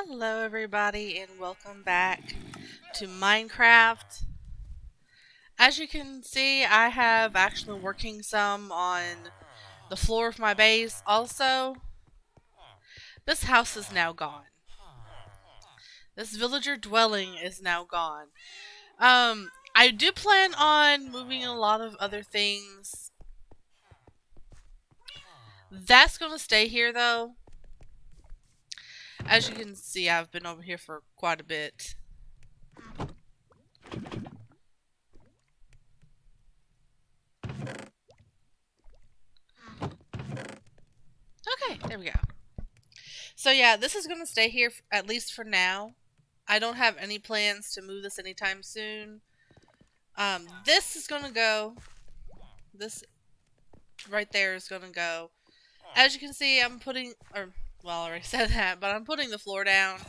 Hello everybody and welcome back to Minecraft. As you can see, I have actually working some on the floor of my base. Also, this house is now gone. This villager dwelling is now gone. I do plan on moving a lot of other things. That's going to stay here though. As you can see, I've been over here for quite a bit. Okay, there we go. So yeah, this is going to stay here at least for now. I don't have any plans to move this anytime soon. This is going to go. This right there is going to go. As you can see, I'm putting, well, I already said that, but I'm putting the floor down.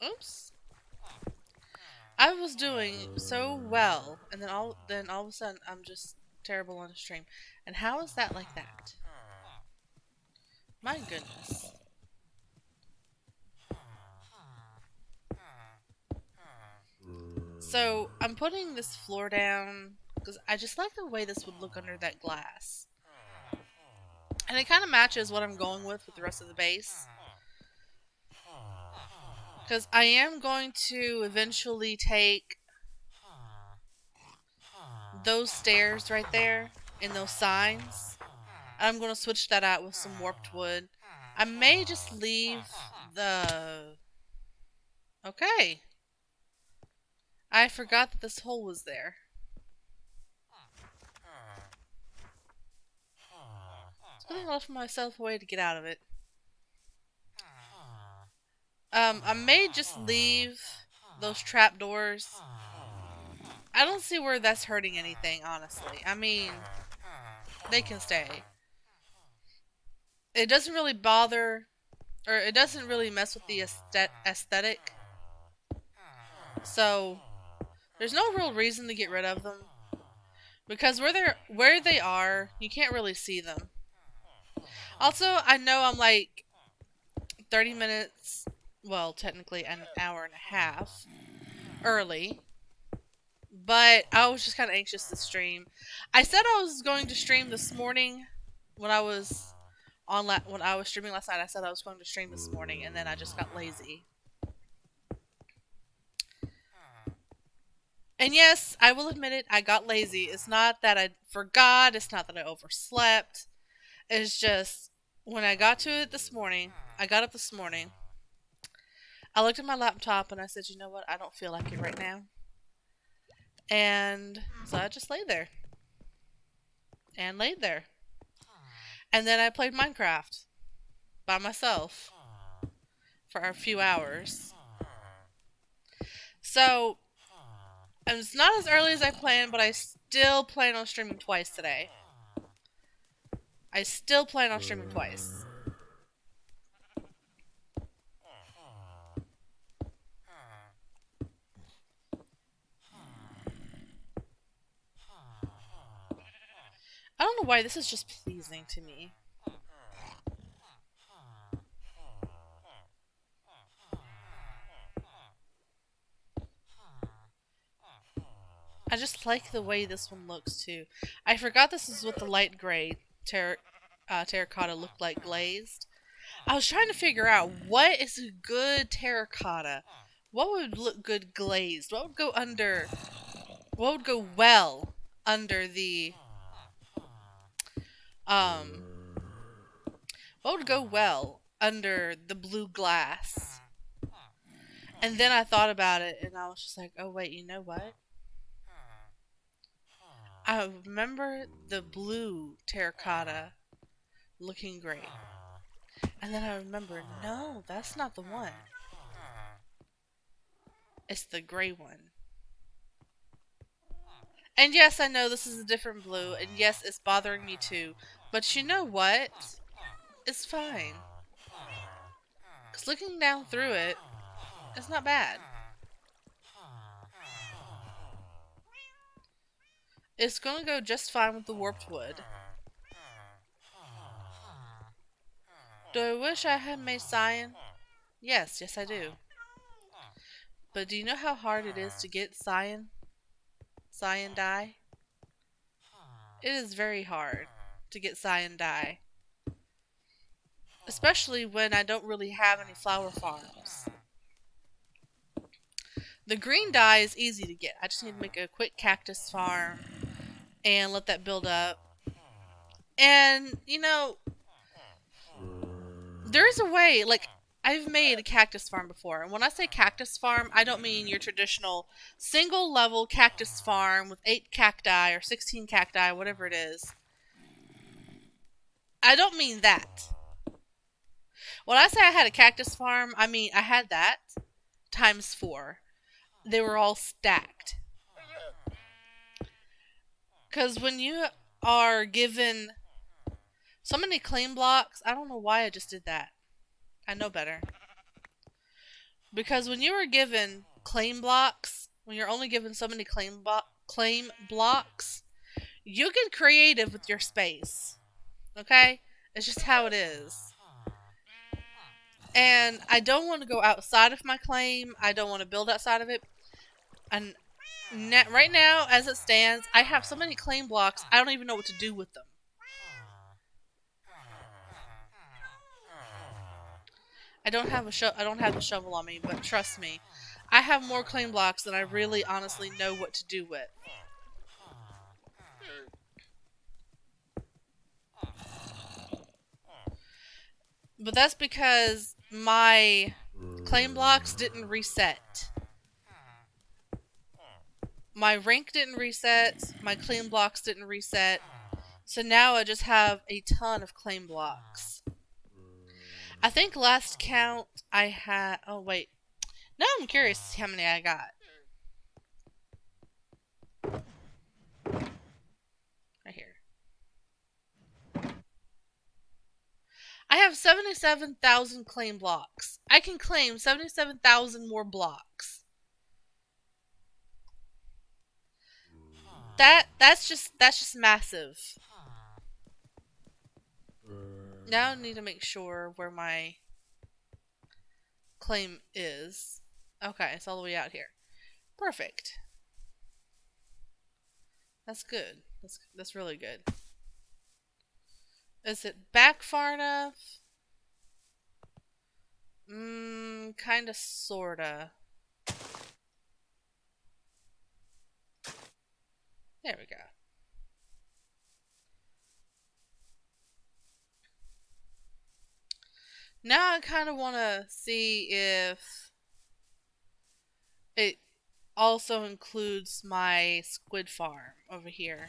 Oops. I was doing so well, and then all of a sudden, I'm just terrible on a stream. And how is that like that? My goodness. So, I'm putting this floor down because I just like the way this would look under that glass. And it kind of matches what I'm going with the rest of the base. Because I am going to eventually take those stairs right there and those signs. I'm going to switch that out with some warped wood. I may just leave the... Okay. I forgot that this hole was there. So I left myself a way to get out of it. I may just leave those trapdoors. I don't see where that's hurting anything, honestly. I mean, they can stay. It doesn't really bother, or it doesn't really mess with the aesthetic. So, there's no real reason to get rid of them. Because where they are, you can't really see them. Also, I know I'm like 30 minutes, well, technically an hour and a half early. But I was just kind of anxious to stream. I said I was going to stream this morning when I was when I was streaming last night. I said I was going to stream this morning, and then I just got lazy. And yes, I will admit it, I got lazy. It's not that I forgot, it's not that I overslept. It's just, when I got to it this morning, I got up this morning, I looked at my laptop and I said, you know what, I don't feel like it right now. And so I just laid there. And laid there. And then I played Minecraft by myself for a few hours. So, and it's not as early as I planned, but I still plan on streaming twice today. I still plan on streaming twice. I don't know why this is just pleasing to me. I just like the way this one looks too. I forgot this is what the light gray terracotta looked like glazed. I was trying to figure out what is a good terracotta. What would look good glazed? What would go under? What would go well under the What would go well under the blue glass? And then I thought about it, and I was just like, oh wait, you know what? I remember the blue terracotta looking great. And then I remember, no, that's not the one. It's the gray one. And yes, I know this is a different blue, and yes, it's bothering me too. But you know what? It's fine. Because looking down through it, it's not bad. It's gonna go just fine with the warped wood. Do I wish I had made cyan? Yes, yes I do. But do you know how hard it is to get cyan? Cyan dye? It is very hard to get cyan dye. Especially when I don't really have any flower farms. The green dye is easy to get. I just need to make a quick cactus farm and let that build up. And, you know, there is a way, like, I've made a cactus farm before. And when I say cactus farm, I don't mean your traditional single level cactus farm with 8 cacti or 16 cacti, whatever it is. I don't mean that. When I say I had a cactus farm, I mean I had that times 4. They were all stacked. Because when you are given so many claim blocks, I don't know why I just did that. I know better. Because when you are given claim blocks, when you're only given so many claim blocks, you get creative with your space. Okay? It's just how it is. And I don't want to go outside of my claim. I don't want to build outside of it. And right now, as it stands, I have so many claim blocks, I don't even know what to do with them. I don't have the shovel on me, but trust me, I have more claim blocks than I really honestly know what to do with. But that's because my claim blocks didn't reset. My rank didn't reset, my claim blocks didn't reset, so now I just have a ton of claim blocks. I think last count I had... Oh, wait. Now I'm curious to see how many I got. Right here. I have 77,000 claim blocks. I can claim 77,000 more blocks. That's just massive. Now I need to make sure where my claim is. Okay, it's all the way out here. Perfect. That's good. That's really good. Is it back far enough? Kinda, sorta. There we go. Now I kind of want to see if it also includes my squid farm over here.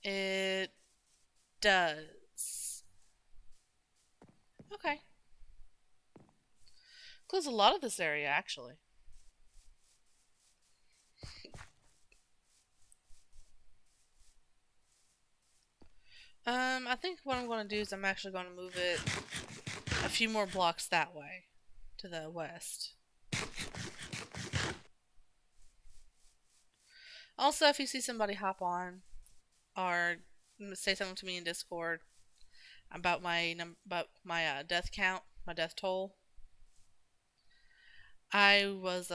It does. Okay. Includes a lot of this area, actually. I think what I'm going to do is I'm actually going to move it a few more blocks that way, to the west. Also, if you see somebody hop on, or say something to me in Discord about my death count, my death toll, I was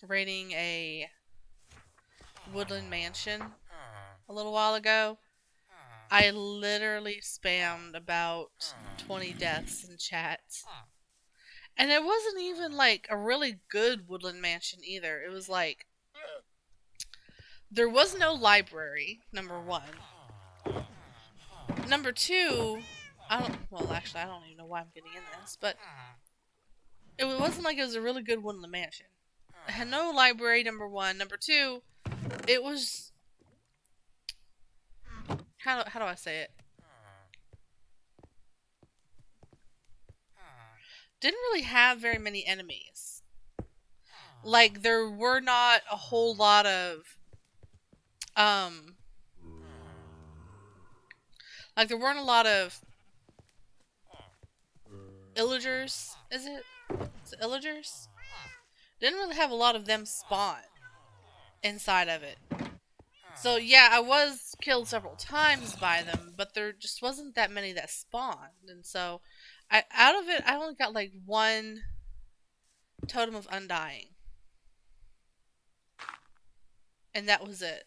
raiding a woodland mansion a little while ago. I literally spammed about 20 deaths in chat. And it wasn't even like a really good woodland mansion either. It was like, there was no library, number one. Number two, well, actually, I don't even know why I'm getting in this, but it wasn't like it was a really good woodland mansion. It had no library, number one. Number two, it was... How do I say it? Didn't really have very many enemies. Like, there were not a whole lot of... Like, there weren't a lot of... Illagers? Is it illagers? Didn't really have a lot of them spawn inside of it. So yeah, I was killed several times by them, but there just wasn't that many that spawned, and so out of it I only got like one totem of undying, and that was it.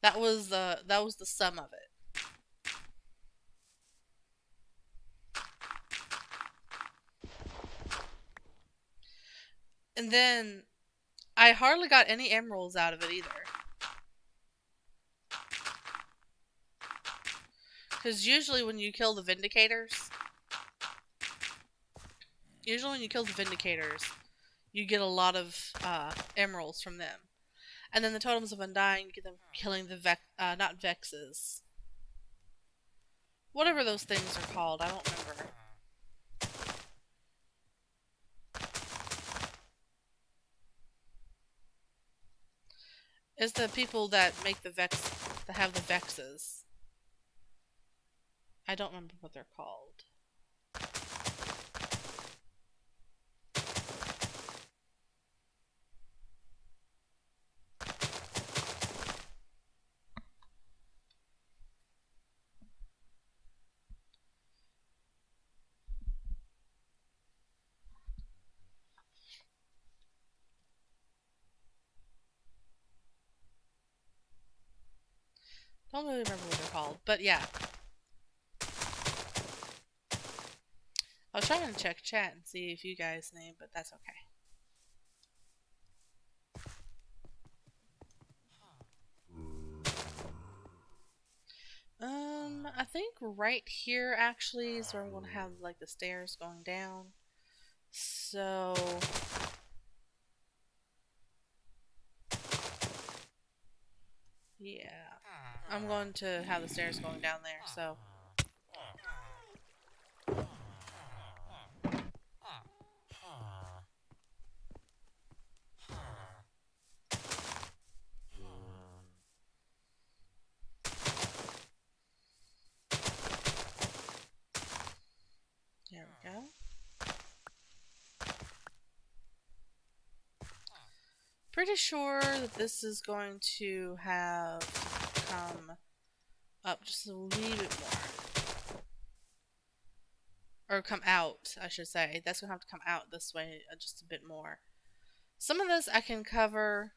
That was the sum of it. And then I hardly got any emeralds out of it either. Because usually when you kill the Vindicators, you get a lot of emeralds from them. And then the Totems of Undying, you get them killing the not Vexes. Whatever those things are called, I don't remember. It's the people that make the that have the Vexes. I don't remember what they're called. Don't really remember what they're called, but yeah. I was trying to check chat and see if you guys knew, but that's okay. I think right here actually is where I'm gonna have like the stairs going down. So yeah, I'm going to have the stairs going down there. So there we go. Pretty sure that this is going to have to come up just a wee bit more. Or come out, I should say. That's going to have to come out this way just a bit more. Some of this I can cover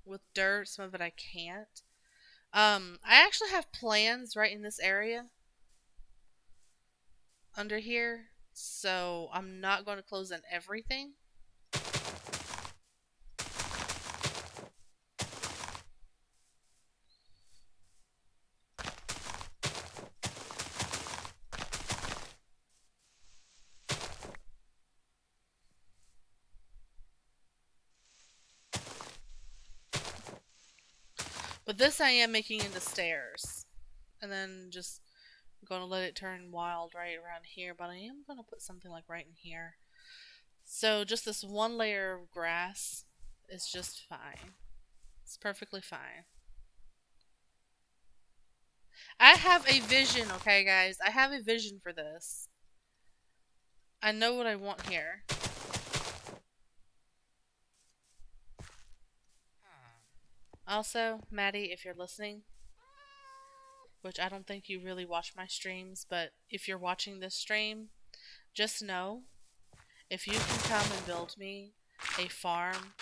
with dirt, some of it I can't. I actually have plans right in this area under here, so I'm not going to close in everything. But this I am making into stairs. And then just going to let it turn wild right around here. But I am going to put something like right in here. So just this one layer of grass is just fine. It's perfectly fine. I have a vision, okay guys? I have a vision for this. I know what I want here. Also, Maddie, if you're listening, which I don't think you really watch my streams, but if you're watching this stream, just know, if you can come and build me a farm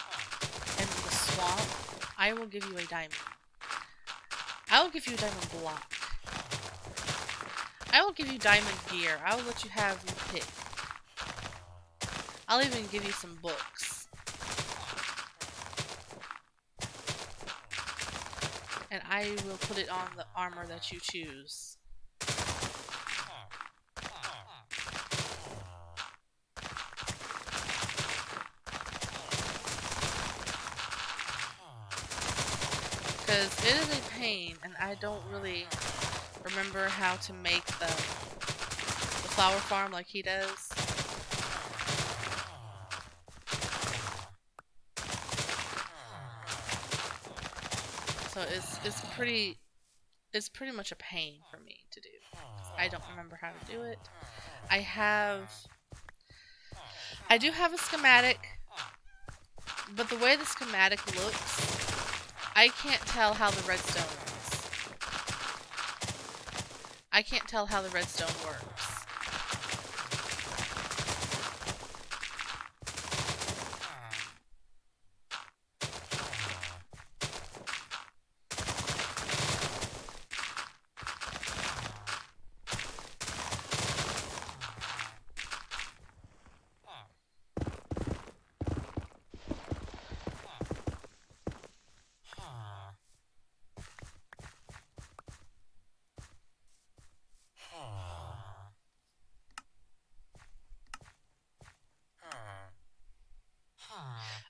in the swamp, I will give you a diamond. I will give you a diamond block. I will give you diamond gear. I will let you have your pick. I'll even give you some books. And I will put it on the armor that you choose. Because it is a pain, and I don't really remember how to make the flower farm like he does. So it's pretty much a pain for me to do. I don't remember how to do it. I do have a schematic, but the way the schematic looks, I can't tell how the redstone is. I can't tell how the redstone works.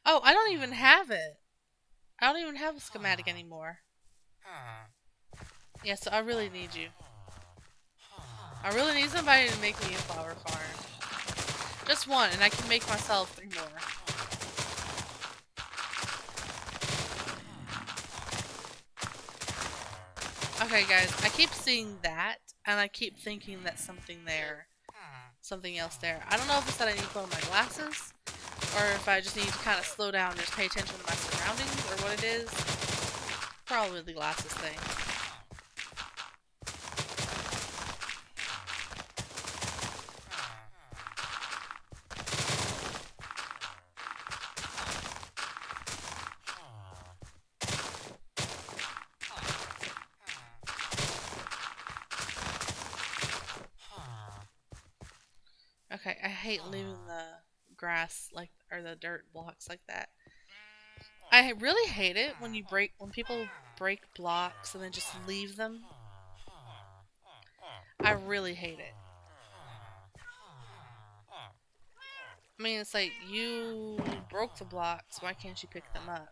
Oh, I don't even have it. I don't even have a schematic anymore. Yeah, so I really need you. I really need somebody to make me a flower farm. Just one, and I can make myself 3 more. Okay, guys, I keep seeing that, and I keep thinking that's something there. Something else there. I don't know if it's that I need to put on my glasses, or if I just need to kind of slow down and just pay attention to my surroundings, or what it is. Probably the glasses thing. Okay, I hate leaving the grass or the dirt blocks like that. I really hate it when people break blocks and then just leave them. I really hate it. I mean, it's like, you broke the blocks, why can't you pick them up?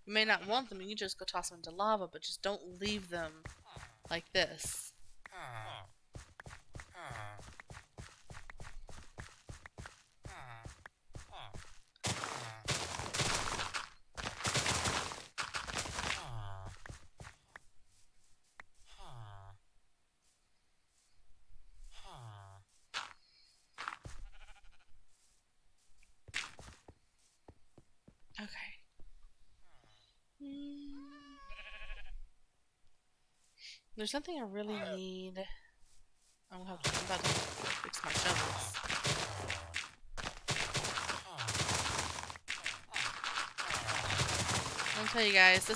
You may not want them, you can just go toss them into lava, but just don't leave them like this. Okay. There's something I really need. I'm about to fix my shovels. I'm gonna tell you guys,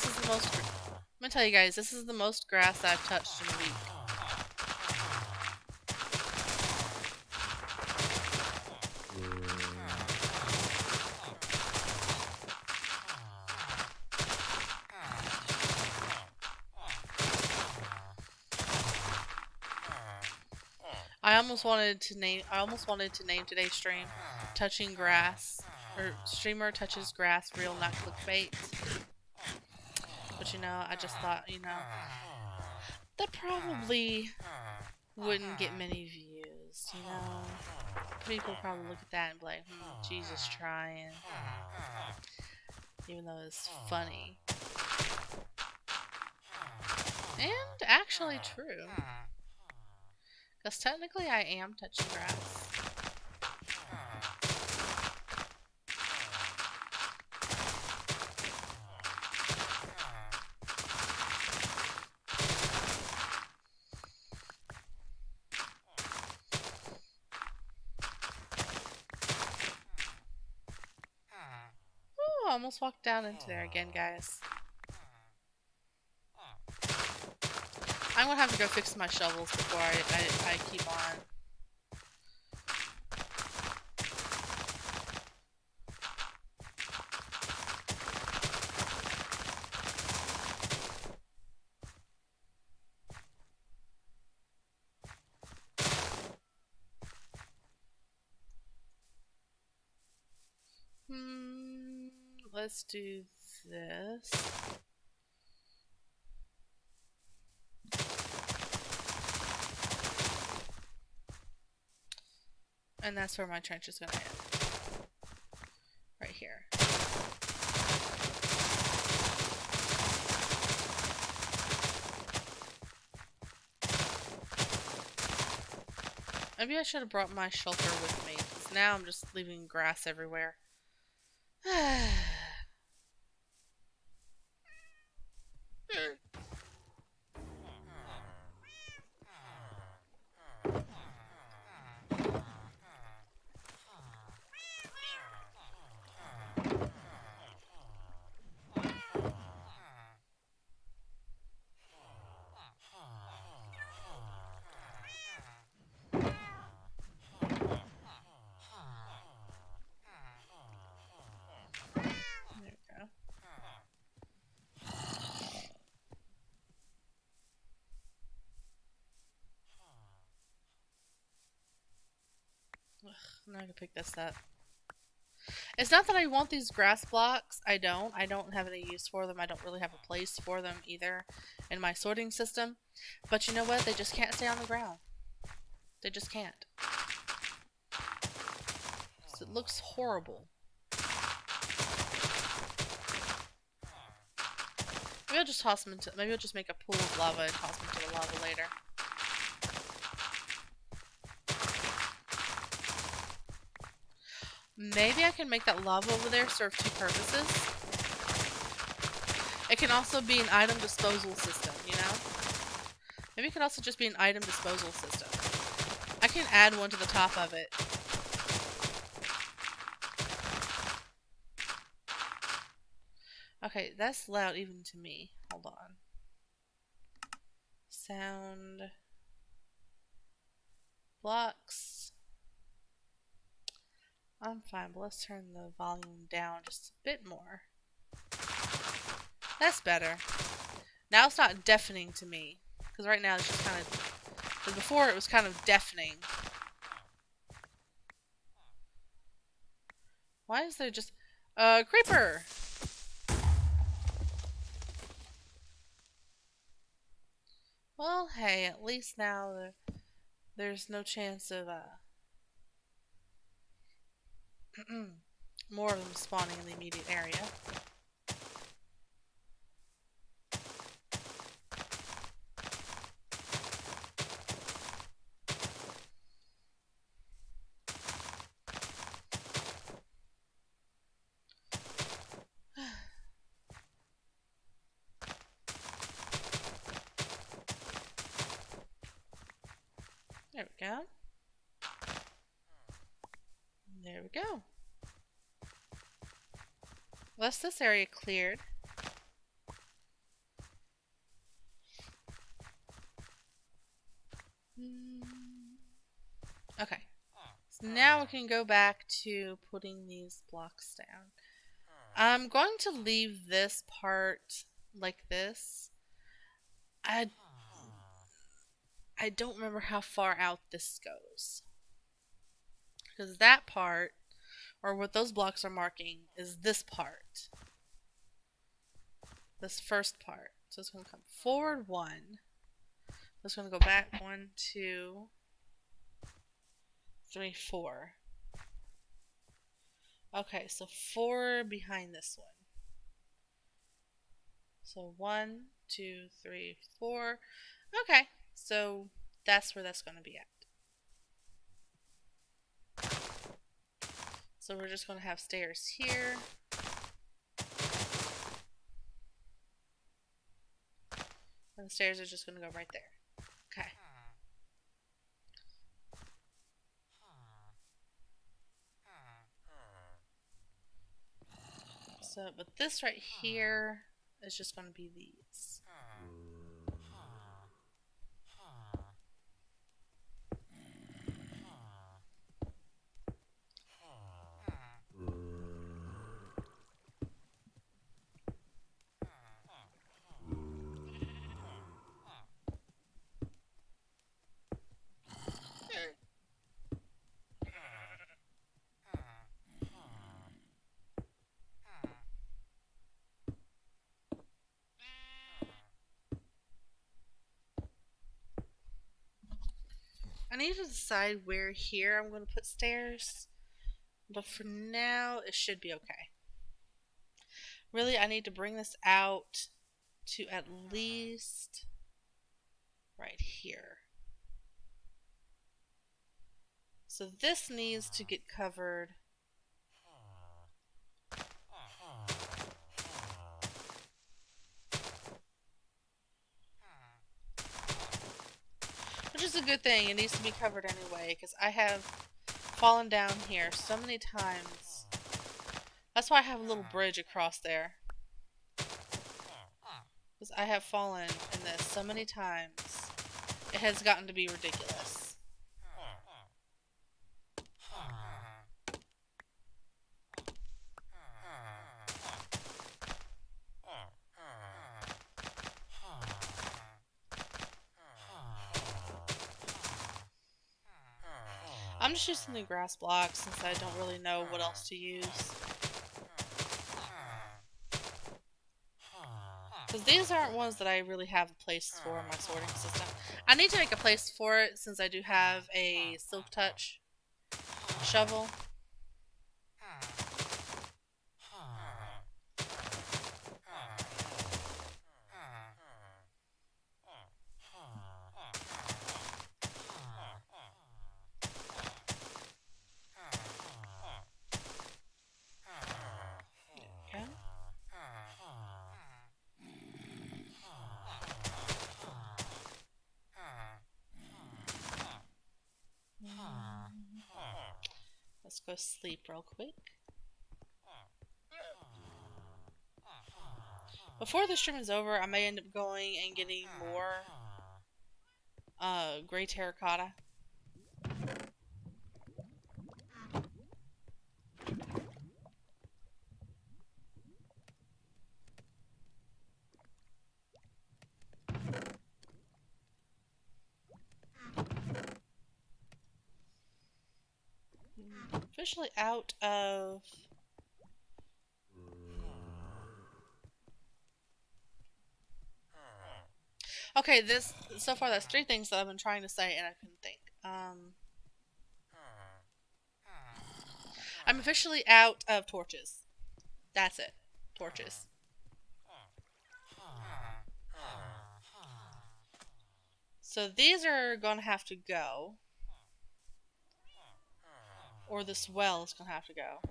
this is the most grass I've touched in a week. I almost wanted to name today's stream "Touching Grass" or "Streamer Touches Grass Real Not Clickbait." But I just thought, that probably wouldn't get many views. People probably look at that and be like, Jesus trying, even though it's funny and actually true. Because technically I am touching grass. Ooh, I almost walked down into there again, guys. I'm gonna have to go fix my shovels before I keep on. Let's do this. And that's where my trench is gonna end. Right here. Maybe I should have brought my shelter with me, because now I'm just leaving grass everywhere. I'm not gonna pick this up. It's not that I want these grass blocks. I don't. I don't have any use for them. I don't really have a place for them either in my sorting system. But you know what? They just can't stay on the ground. They just can't. So it looks horrible. Maybe I'll just toss them into... Maybe I'll just make a pool of lava and toss them into the lava later. Maybe I can make that lava over there serve two purposes. It can also be an item disposal system, you know? Maybe it could also just be an item disposal system. I can add one to the top of it. Okay, that's loud even to me. Hold on. Sound. Blocks. I'm fine, but let's turn the volume down just a bit more. That's better. Now it's not deafening to me. Because right now it's just kind of... Because before it was kind of deafening. Why is there just... creeper! Well, hey, at least now there's no chance of, more of them spawning in the immediate area. There we go. There we go. Well, that's this area cleared. Okay. So now we can go back to putting these blocks down. I'm going to leave this part like this. I don't remember how far out this goes. Because that part, or what those blocks are marking, is this part. This first part. So it's going to come forward 1. It's going to go back 1, 2, 3, 4. Okay, so 4 behind this one. So 1, 2, 3, 4. Okay, so that's where that's going to be at. So we're just going to have stairs here. And the stairs are just going to go right there. Okay. So, but this right here is just going to be these. I need to decide where here I'm going to put stairs, but for now it should be okay. Really, I need to bring this out to at least right here. So this needs to get covered. Which is a good thing. It needs to be covered anyway, because I have fallen down here so many times. That's why I have a little bridge across there. Because I have fallen in this so many times. It has gotten to be ridiculous. I'm just using the grass blocks since I don't really know what else to use. Because these aren't ones that I really have a place for in my sorting system. I need to make a place for it since I do have a Silk Touch shovel. Okay. Let's go sleep real quick. Before the stream is over, I may end up going and getting more gray terracotta. Officially out of... Okay, so far that's 3 things that I've been trying to say and I couldn't think. I'm officially out of torches. That's it. Torches. So these are going to have to go. Or this well is going to have to go.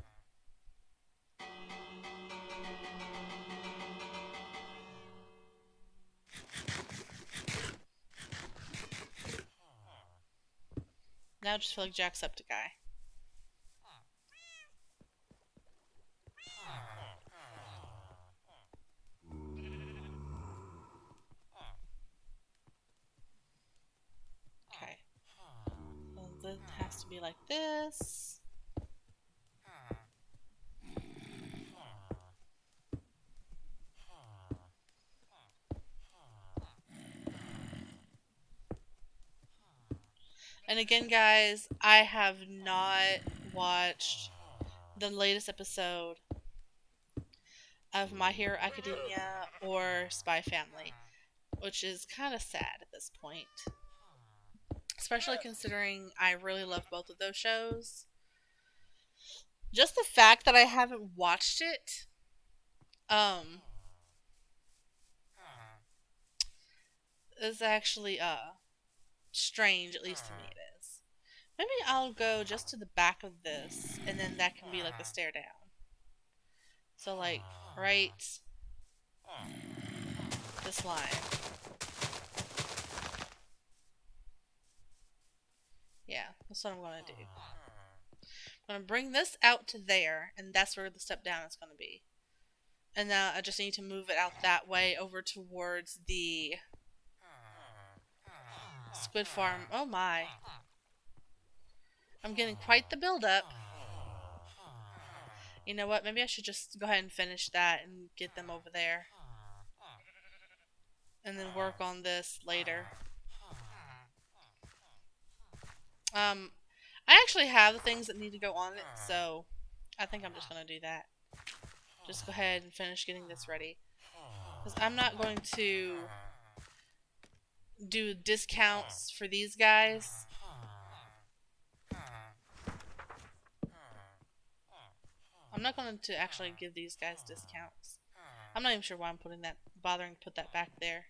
Now I just feel like Jacksepticeye. Okay. So this has to be like this. And again, guys, I have not watched the latest episode of My Hero Academia or Spy Family, which is kind of sad at this point. Especially considering I really love both of those shows. Just the fact that I haven't watched it, is actually, strange, at least to me it is. Maybe I'll go just to the back of this, and then that can be like the stair down. So, like, right this line. Yeah, that's what I'm going to do. I'm going to bring this out to there, and that's where the step down is going to be. And now I just need to move it out that way over towards the squid farm. Oh my. I'm getting quite the build up. You know what? Maybe I should just go ahead and finish that and get them over there. And then work on this later. I actually have the things that need to go on it, so I think I'm just going to do that. Just go ahead and finish getting this ready. Because I'm not going to do discounts for these guys. I'm not going to actually give these guys discounts. I'm not even sure why I'm bothering to put that back there.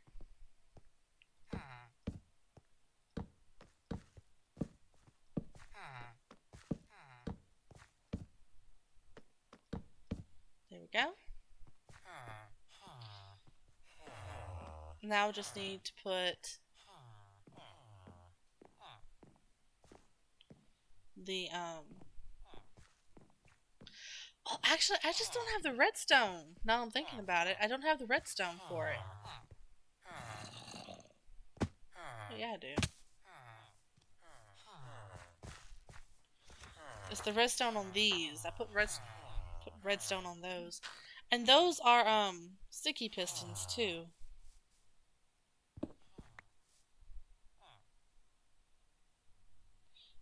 There we go. Now I just need to put the, oh, actually, I just don't have the redstone. Now I'm thinking about it. I don't have the redstone for it. Oh, yeah, I do. It's the redstone on these. I put redstone on those. And those are, sticky pistons, too.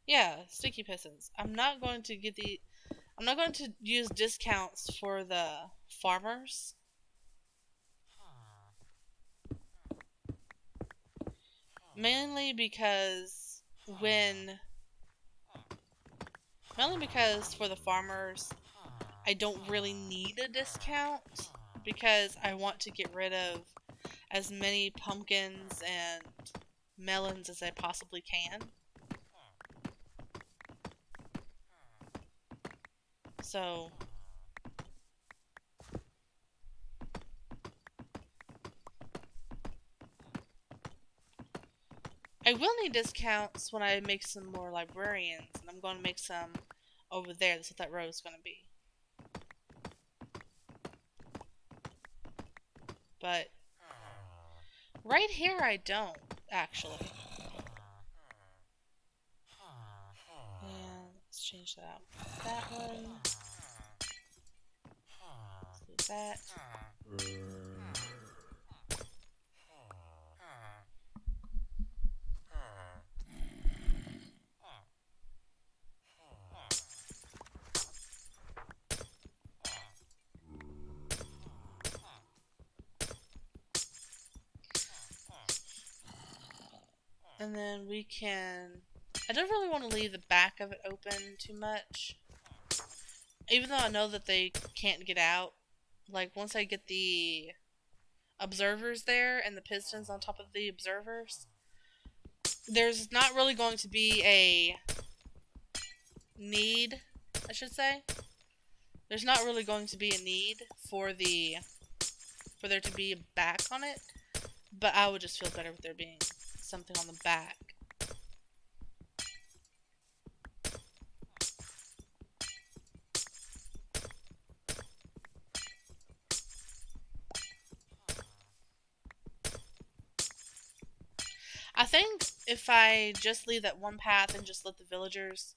Yeah, sticky pistons. I'm not going to use discounts for the farmers. Mainly because when mainly because for the farmers I don't really need a discount because I want to get rid of as many pumpkins and melons as I possibly can. So I will need discounts when I make some more librarians, and I'm going to make some over there. That's what that row is going to be. But right here I don't, actually. And let's change that out. That one. Let's do that. And then we can... I don't really want to leave the back of it open too much. Even though I know that they can't get out. Like, once I get the observers there and the pistons on top of the observers, there's not really going to be a need, I should say. There's not really going to be a need for there to be a back on it, but I would just feel better with there being something on the back. I think if I just leave that one path and just let the villagers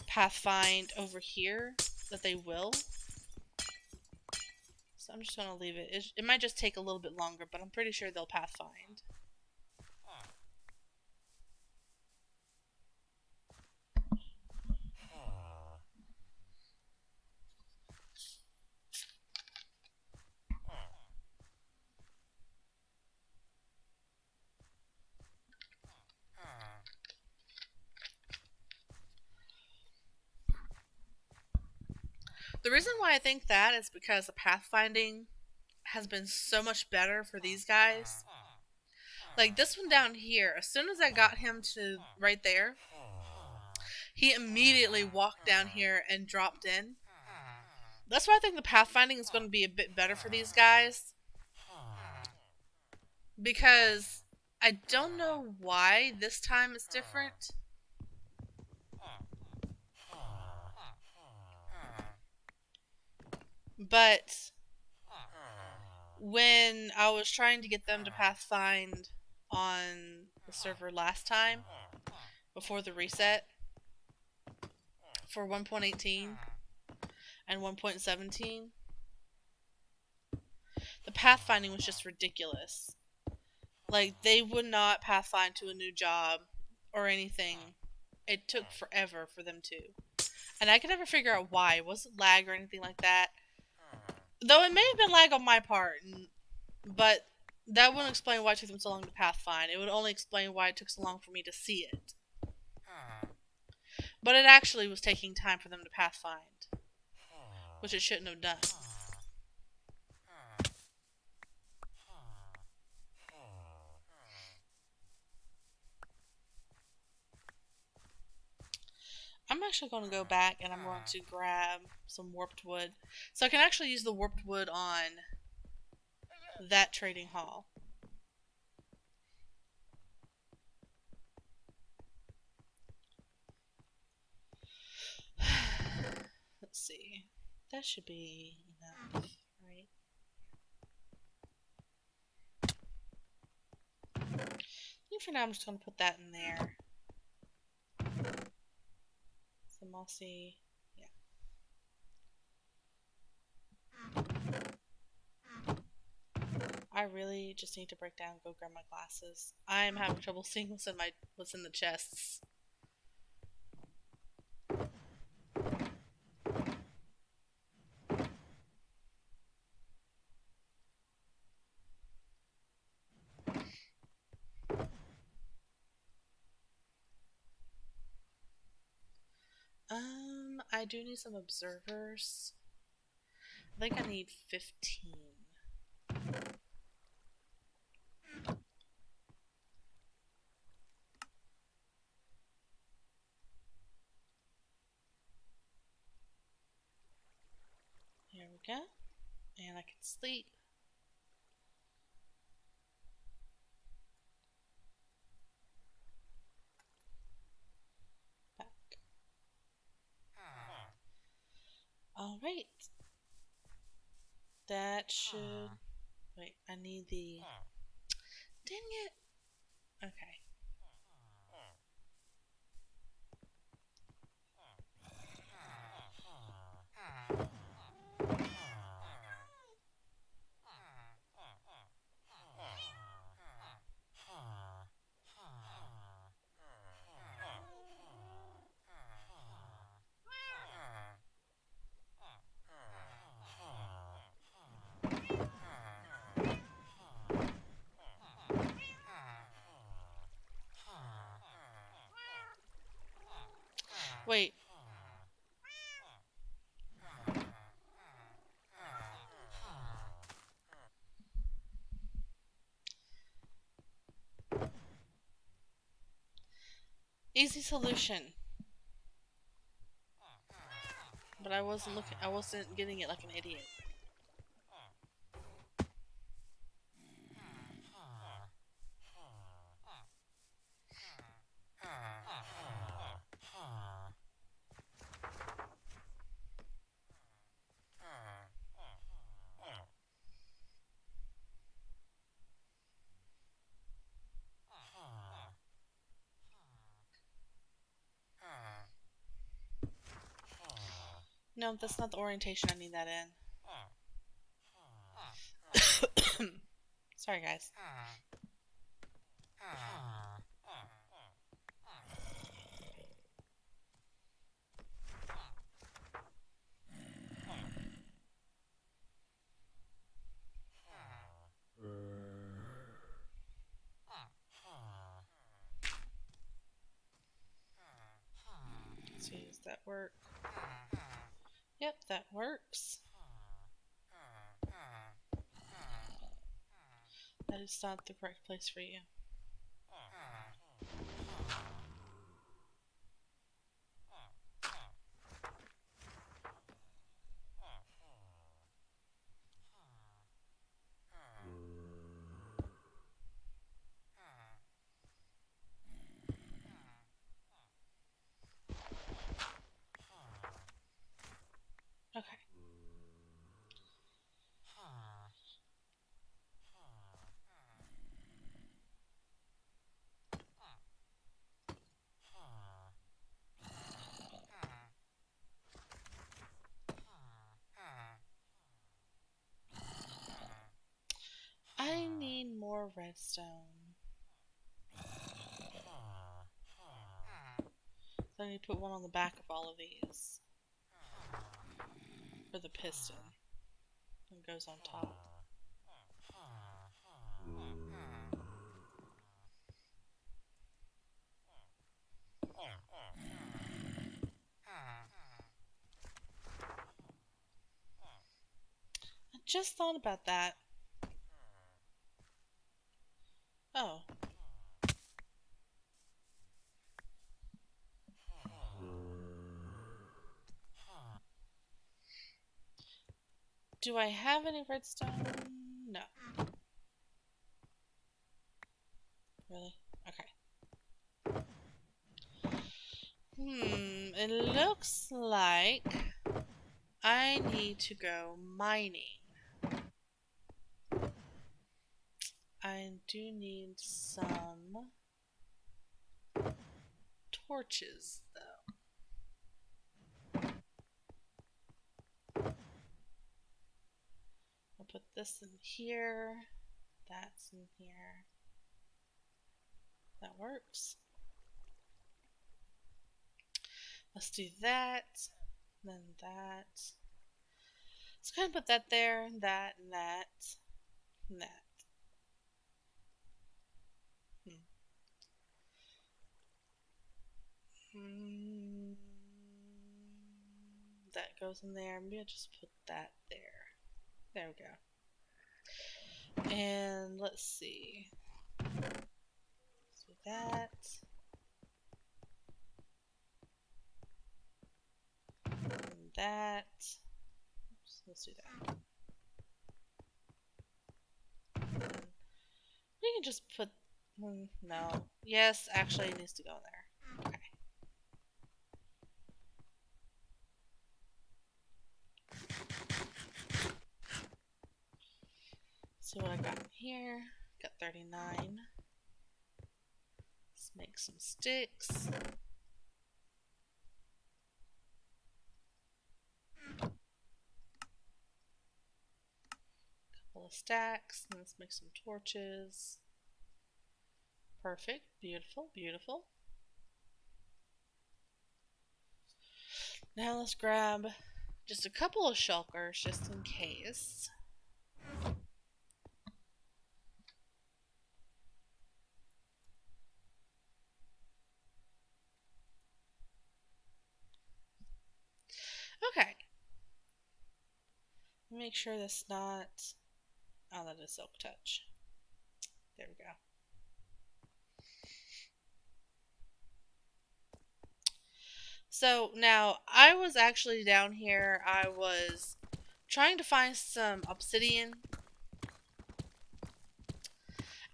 pathfind over here, that they will. So I'm just going to leave it. It might just take a little bit longer, but I'm pretty sure they'll pathfind. The reason why I think that is because the pathfinding has been so much better for these guys. Like this one down here, as soon as I got him to right there, he immediately walked down here and dropped in. That's why I think the pathfinding is going to be a bit better for these guys. Because I don't know why this time it's different. But when I was trying to get them to pathfind on the server last time, before the reset, for 1.18 and 1.17, the pathfinding was just ridiculous. Like, they would not pathfind to a new job or anything. It took forever for them to. And I could never figure out why. It wasn't lag or anything like that. Though it may have been lag on my part, but that wouldn't explain why it took them so long to pathfind. It would only explain why it took so long for me to see it. But it actually was taking time for them to pathfind, which it shouldn't have done. I'm actually going to go back and I'm going to grab some warped wood. So I can actually use the warped wood on that trading hall. Let's see. That should be enough, right? I think for now I'm just going to put that in there. Some mossy... yeah. I really just need to break down and go grab my glasses. I'm having trouble seeing what's in the chests. I do need some observers. I think I need 15. Here we go. And I can sleep. Back. Alright. That should... Wait, I need the... Dang it! Okay. Wait. Easy solution. But I wasn't getting it like an idiot. No, that's not the orientation I need that in. Sorry, guys. Let's see, does that work? Yep, that works. That is not the correct place for you. Okay. I need more redstone. So I need to put one on the back of all of these. For the piston. It goes on top. I just thought about that. Oh. Do I have any redstone? No. Really? Okay. It looks like I need to go mining. I do need some torches, though. I'll put this in here. That's in here. That works. Let's do that. Then that. Let's go ahead and put that there, that, and that, and that. goes in there. Maybe I'll just put that there. There we go. And let's see. Let's do that. And that. Oops, let's do that. We can just put... no. Yes, actually it needs to go in there. Okay. See what I got in here. Got 39. Let's make some sticks. Couple of stacks. And let's make some torches. Perfect. Beautiful. Beautiful. Now let's grab just a couple of shulkers just in case. Okay. Make sure that's not... oh, that is Silk Touch. There we go. So now I was actually down here. I was trying to find some obsidian.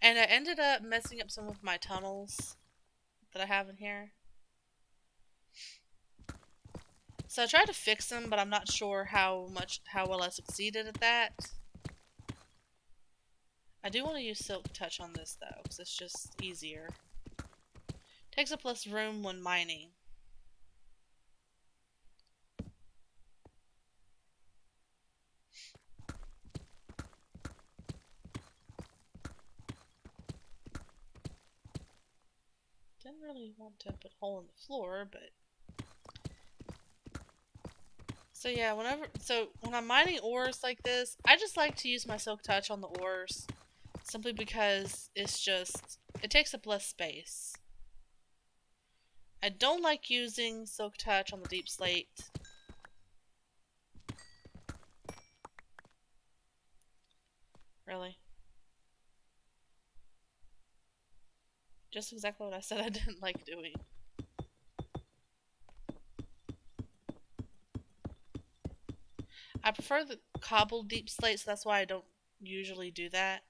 And I ended up messing up some of my tunnels that I have in here. So I tried to fix them, but I'm not sure how well I succeeded at that. I do want to use Silk Touch on this though, because it's just easier. Takes up less room when mining. Didn't really want to put a hole in the floor, but... so yeah, when I'm mining ores like this, I just like to use my Silk Touch on the ores. Simply because it's just... it takes up less space. I don't like using Silk Touch on the deep slate. Really? Just exactly what I said I didn't like doing. I prefer the cobbled deep slate, so that's why I don't usually do that.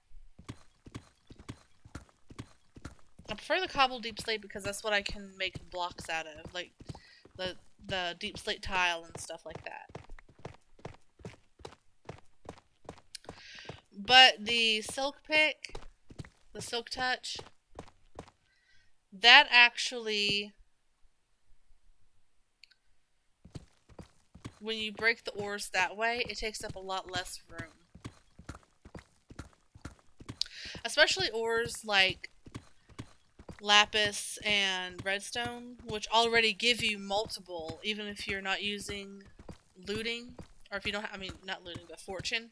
I prefer the cobbled deep slate because that's what I can make blocks out of, like the deep slate tile and stuff like that. But the silk pick, the Silk Touch, that actually, when you break the ores that way, it takes up a lot less room. Especially ores like lapis and redstone, which already give you multiple, even if you're not using looting, or if you don't have, I mean, not looting, but fortune.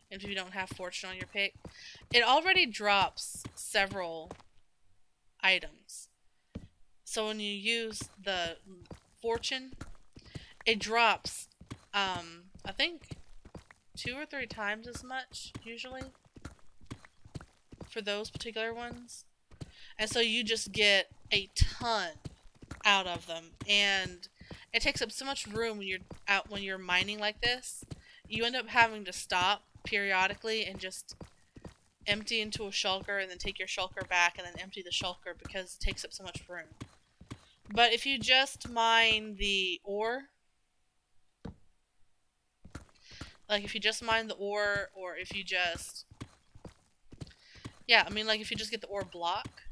If you don't have fortune on your pick, it already drops several items. So when you use the fortune, it drops, I think 2 or 3 times as much, usually, for those particular ones. And so you just get a ton out of them, and it takes up so much room when you're mining like this. You end up having to stop periodically and just empty into a shulker and then take your shulker back and then empty the shulker because it takes up so much room. But if you just mine the ore, like if you just mine the ore, or if you just, yeah, I mean, like if you just get the ore block.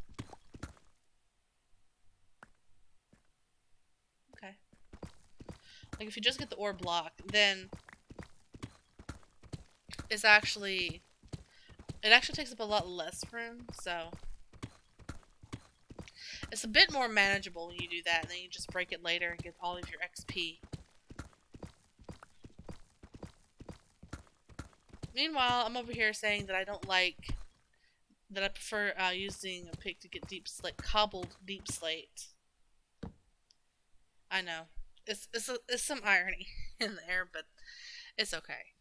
Okay. Like if you just get the ore block, then it actually takes up a lot less room, so it's a bit more manageable when you do that, and then you just break it later and get all of your XP. Meanwhile, I'm over here saying that I prefer using a pick to get deep slate, cobbled deep slate. I know. It's some irony in there, but it's okay.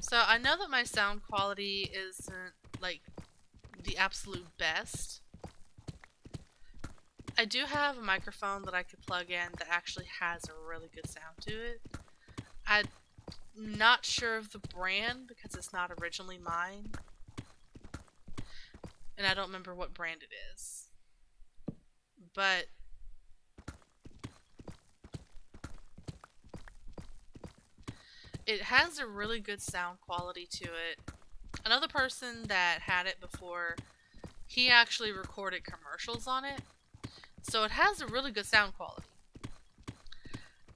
So I know that my sound quality isn't like the absolute best. I do have a microphone that I could plug in that actually has a really good sound to it. I'm not sure of the brand because it's not originally mine, and I don't remember what brand it is. But it has a really good sound quality to it. Another person that had it before, he actually recorded commercials on it. So it has a really good sound quality.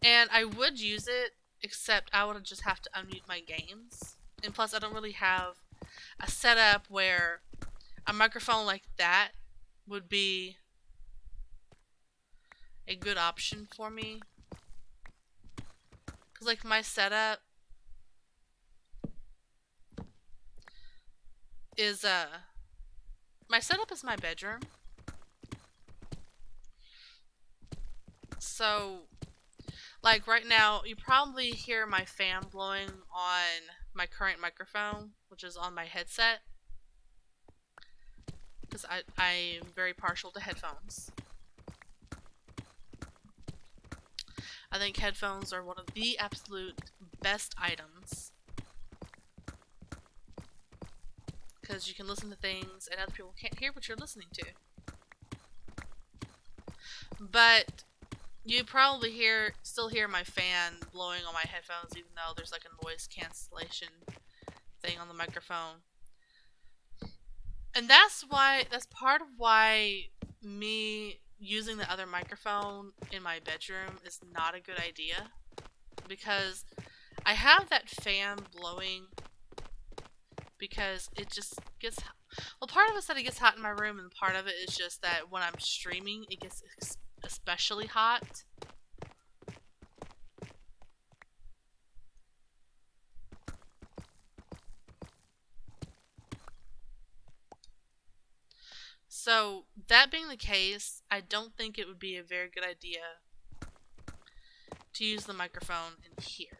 And I would use it, except I would just have to unmute my games. And plus, I don't really have a setup where a microphone like that would be a good option for me. Because, like, is, uh, my setup is my bedroom. So, like, right now, you probably hear my fan blowing on my current microphone, which is on my headset. Because I'm very partial to headphones. I think headphones are one of the absolute best items. Because you can listen to things and other people can't hear what you're listening to. But you probably still hear my fan blowing on my headphones, even though there's like a noise cancellation thing on the microphone. And that's part of why me using the other microphone in my bedroom is not a good idea. Because I have that fan blowing because it just gets... Well, part of it's that it gets hot in my room, and part of it is just that when I'm streaming, it gets especially hot. So, that being the case, I don't think it would be a very good idea to use the microphone in here.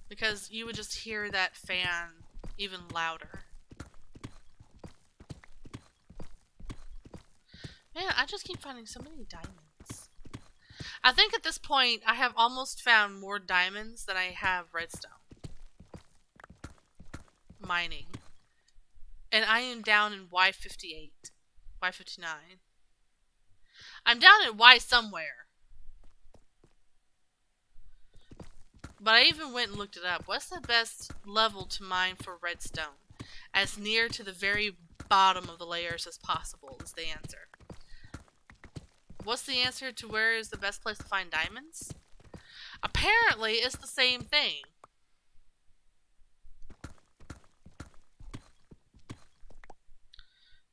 Because you would just hear that fan even louder. Man, I just keep finding so many diamonds. I think at this point, I have almost found more diamonds than I have redstone mining. And I am down in Y58. Y59. I'm down at Y somewhere. But I even went and looked it up. What's the best level to mine for redstone? As near to the very bottom of the layers as possible is the answer. What's the answer to where is the best place to find diamonds? Apparently, it's the same thing.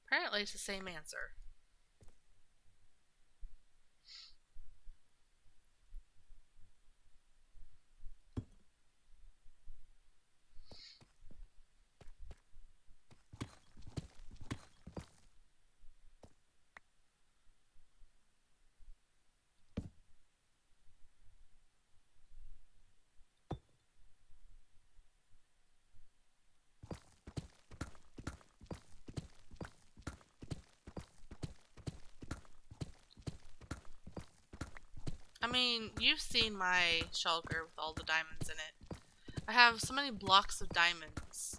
Apparently, it's the same answer. I mean, you've seen my shulker with all the diamonds in it. I have so many blocks of diamonds.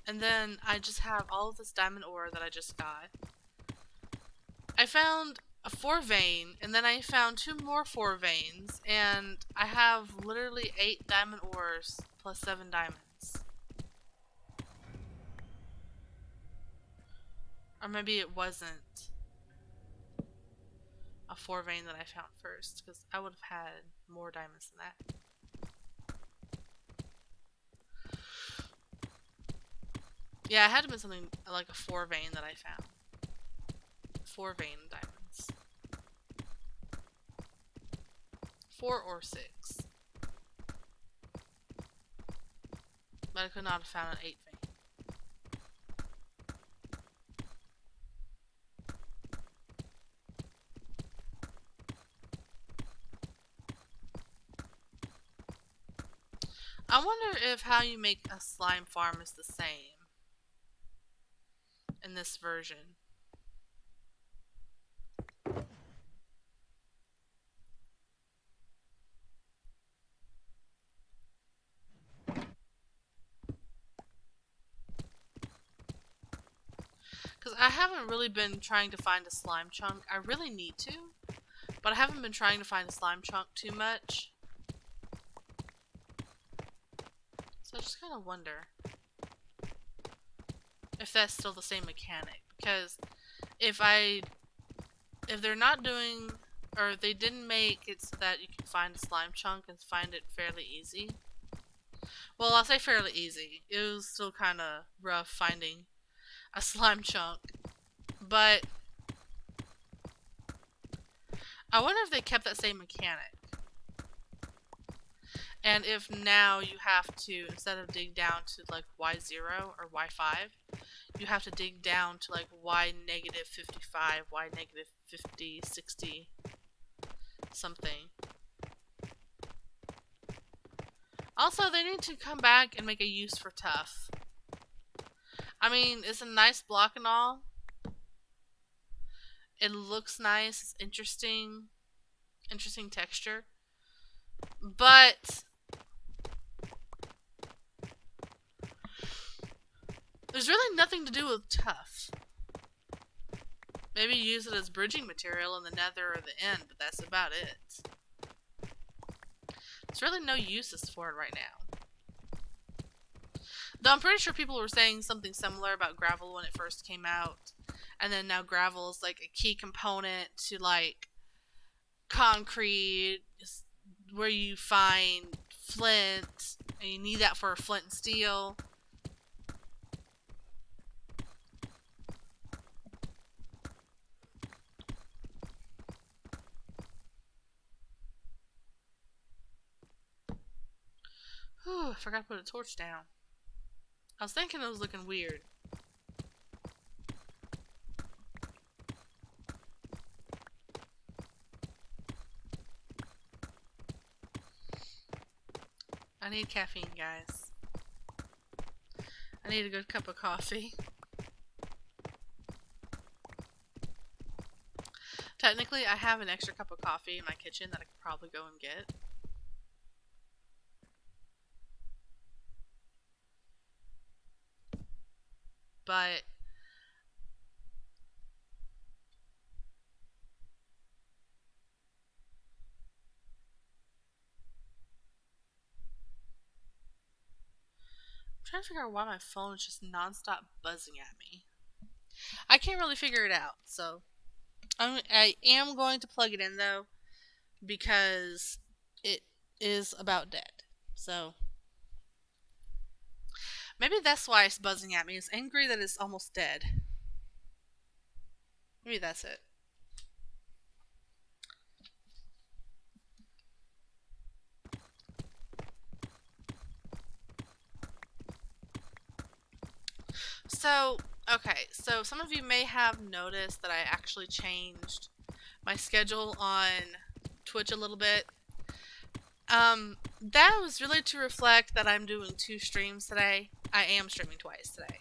And then I just have all of this diamond ore that I just got. I found a 4 vein, and then I found 2 more 4 veins, and I have literally 8 diamond ores plus 7 diamonds. Or maybe it wasn't a 4 vein that I found first, because I would have had more diamonds than that. Yeah, it had to be something like a 4 vein that I found. 4 vein diamonds. 4 or 6. But I could not have found an 8 vein. I wonder if how you make a slime farm is the same in this version. Because I haven't really been trying to find a slime chunk. I really need to, but I haven't been trying to find a slime chunk too much. So I just kind of wonder if that's still the same mechanic. Because if they're not doing, or they didn't make it so that you can find a slime chunk and find it fairly easy. Well, I'll say fairly easy. It was still kind of rough finding a slime chunk. But I wonder if they kept that same mechanic. And if now you have to, instead of dig down to like Y0 or Y5, you have to dig down to like Y negative 55, Y negative 50, 60, something. Also, they need to come back and make a use for tough. I mean, it's a nice block and all. It looks nice, it's interesting texture. But there's really nothing to do with tough. Maybe use it as bridging material in the nether or the end, but that's about it. There's really no uses for it right now. Though I'm pretty sure people were saying something similar about gravel when it first came out. And then now gravel is like a key component to like concrete, where you find flint, and you need that for flint and steel. Whew, I forgot to put a torch down. I was thinking it was looking weird. I need caffeine, guys. I need a good cup of coffee. Technically, I have an extra cup of coffee in my kitchen that I could probably go and get. But I'm trying to figure out why my phone is just nonstop buzzing at me. I can't really figure it out, so I am going to plug it in though, because it is about dead. So maybe that's why it's buzzing at me. It's angry that it's almost dead. Maybe that's it. So, okay, so some of you may have noticed that I actually changed my schedule on Twitch a little bit. That was really to reflect that I'm doing 2 streams today. I am streaming twice today.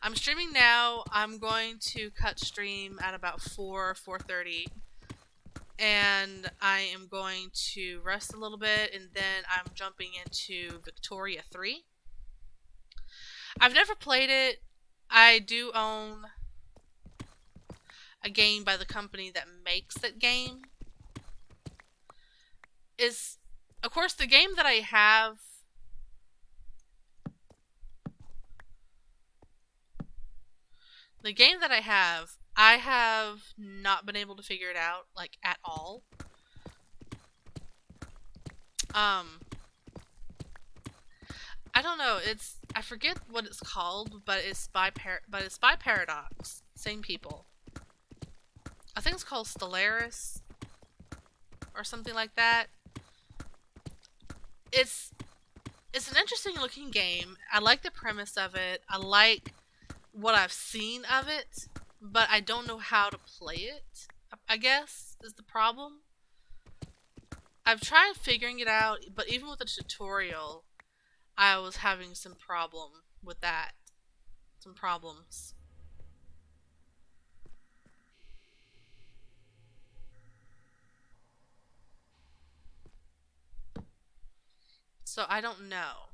I'm streaming now. I'm going to cut stream at about 4:30. And I am going to rest a little bit, and then I'm jumping into Victoria 3. I've never played it. I do own a game by the company that makes that game. Is, of course, the game that I have. The game that I have not been able to figure it out, like, at all. I don't know, I forget what it's called, but it's by Paradox. Same people. I think it's called Stellaris or something like that. It's it's an interesting looking game. I like the premise of it. I like what I've seen of it, but I don't know how to play it. I guess is the problem. I've tried figuring it out, but even with the tutorial, I was having some problem with that. Some problems. So I don't know.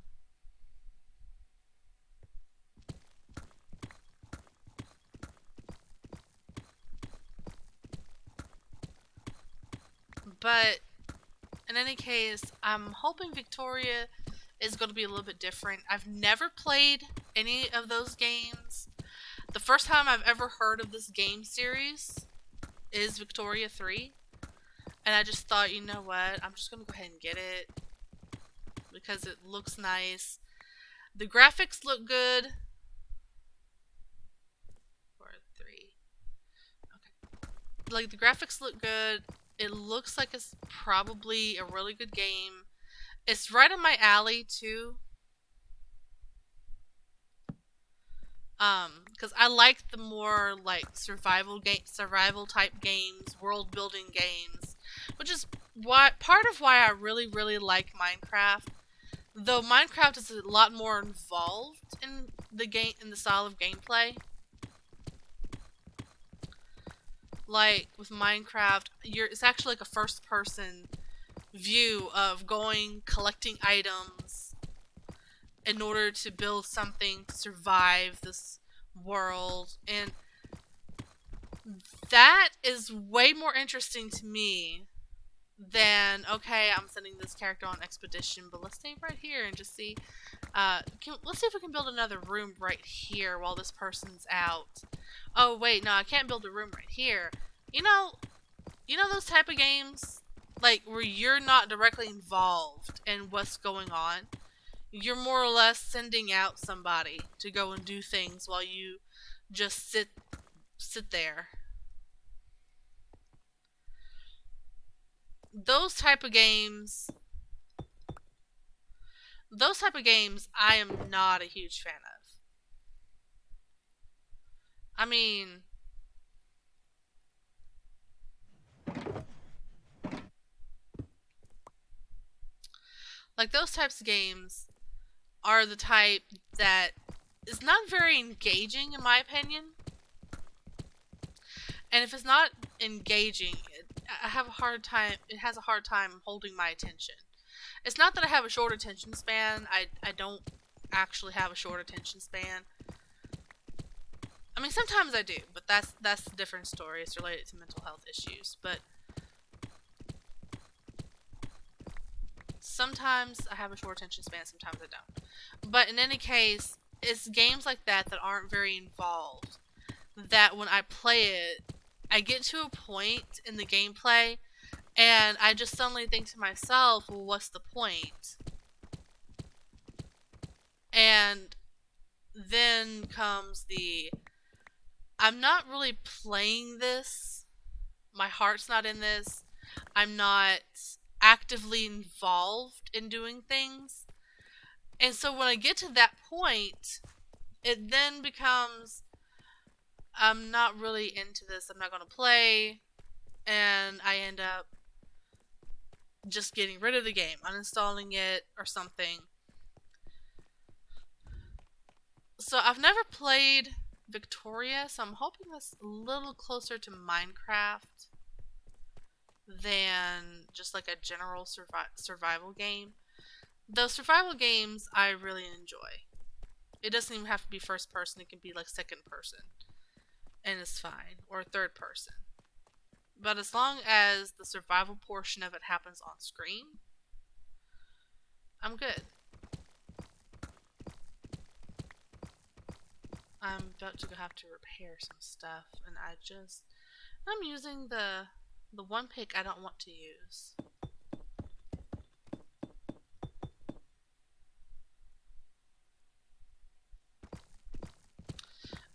But in any case, I'm hoping Victoria is going to be a little bit different. I've never played any of those games. The first time I've ever heard of this game series is Victoria 3. And I just thought, you know what? I'm just going to go ahead and get it because it looks nice. The graphics look good. 4, 3. Okay. Like, the graphics look good. It looks like it's probably a really good game. It's right in my alley, too. Because I like the more, like, survival type games, world building games, which is part of why I really, really like Minecraft. Though Minecraft is a lot more involved in the style of gameplay. Like with Minecraft, it's actually like a first person view of going collecting items in order to build something to survive this world, and that is way more interesting to me than, okay, I'm sending this character on expedition, but let's stay right here and just see. Let's see if we can build another room right here while this person's out. Oh wait, no, I can't build a room right here. You know those type of games, like where you're not directly involved in what's going on. You're more or less sending out somebody to go and do things while you just sit there. Those type of games I am not a huge fan of. I mean, like those types of games are the type that is not very engaging in my opinion. And if it's not engaging, I have a hard time. It has a hard time holding my attention. It's not that I have a short attention span. I don't actually have a short attention span. I mean, sometimes I do, but that's a different story. It's related to mental health issues. But sometimes I have a short attention span, sometimes I don't. But in any case, it's games like that that aren't very involved. That when I play it, I get to a point in the gameplay and I just suddenly think to myself, well, what's the point? And then comes I'm not really playing this. My heart's not in this. I'm not actively involved in doing things. And so when I get to that point, it then becomes, I'm not really into this. I'm not going to play. And I end up just getting rid of the game, uninstalling it or something. So I've never played Victoria, so I'm hoping that's a little closer to Minecraft than just like a general survival game. Those survival games I really enjoy. It doesn't even have to be first person, it can be like second person. And it's fine. Or third person. But as long as the survival portion of it happens on screen, I'm good. I'm about to have to repair some stuff, and I'm using the one pick I don't want to use.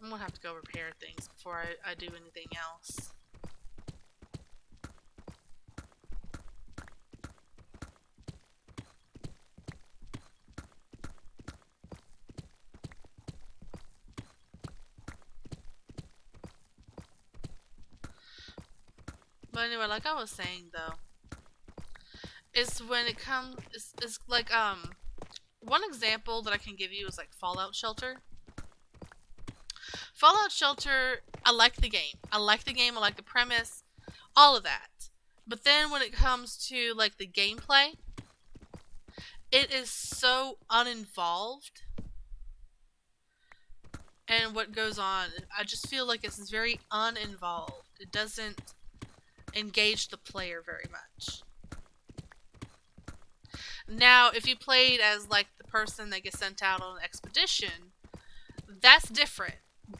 I'm gonna have to go repair things before I do anything else. But anyway, like I was saying though, is when it comes, it's like one example that I can give you is like Fallout Shelter. Fallout Shelter, I like the game. I like the game. I like the premise, all of that. But then when it comes to like the gameplay, it is so uninvolved and what goes on. I just feel like it's very uninvolved. It doesn't engage the player very much. Now, if you played as like the person that gets sent out on an expedition, that's different.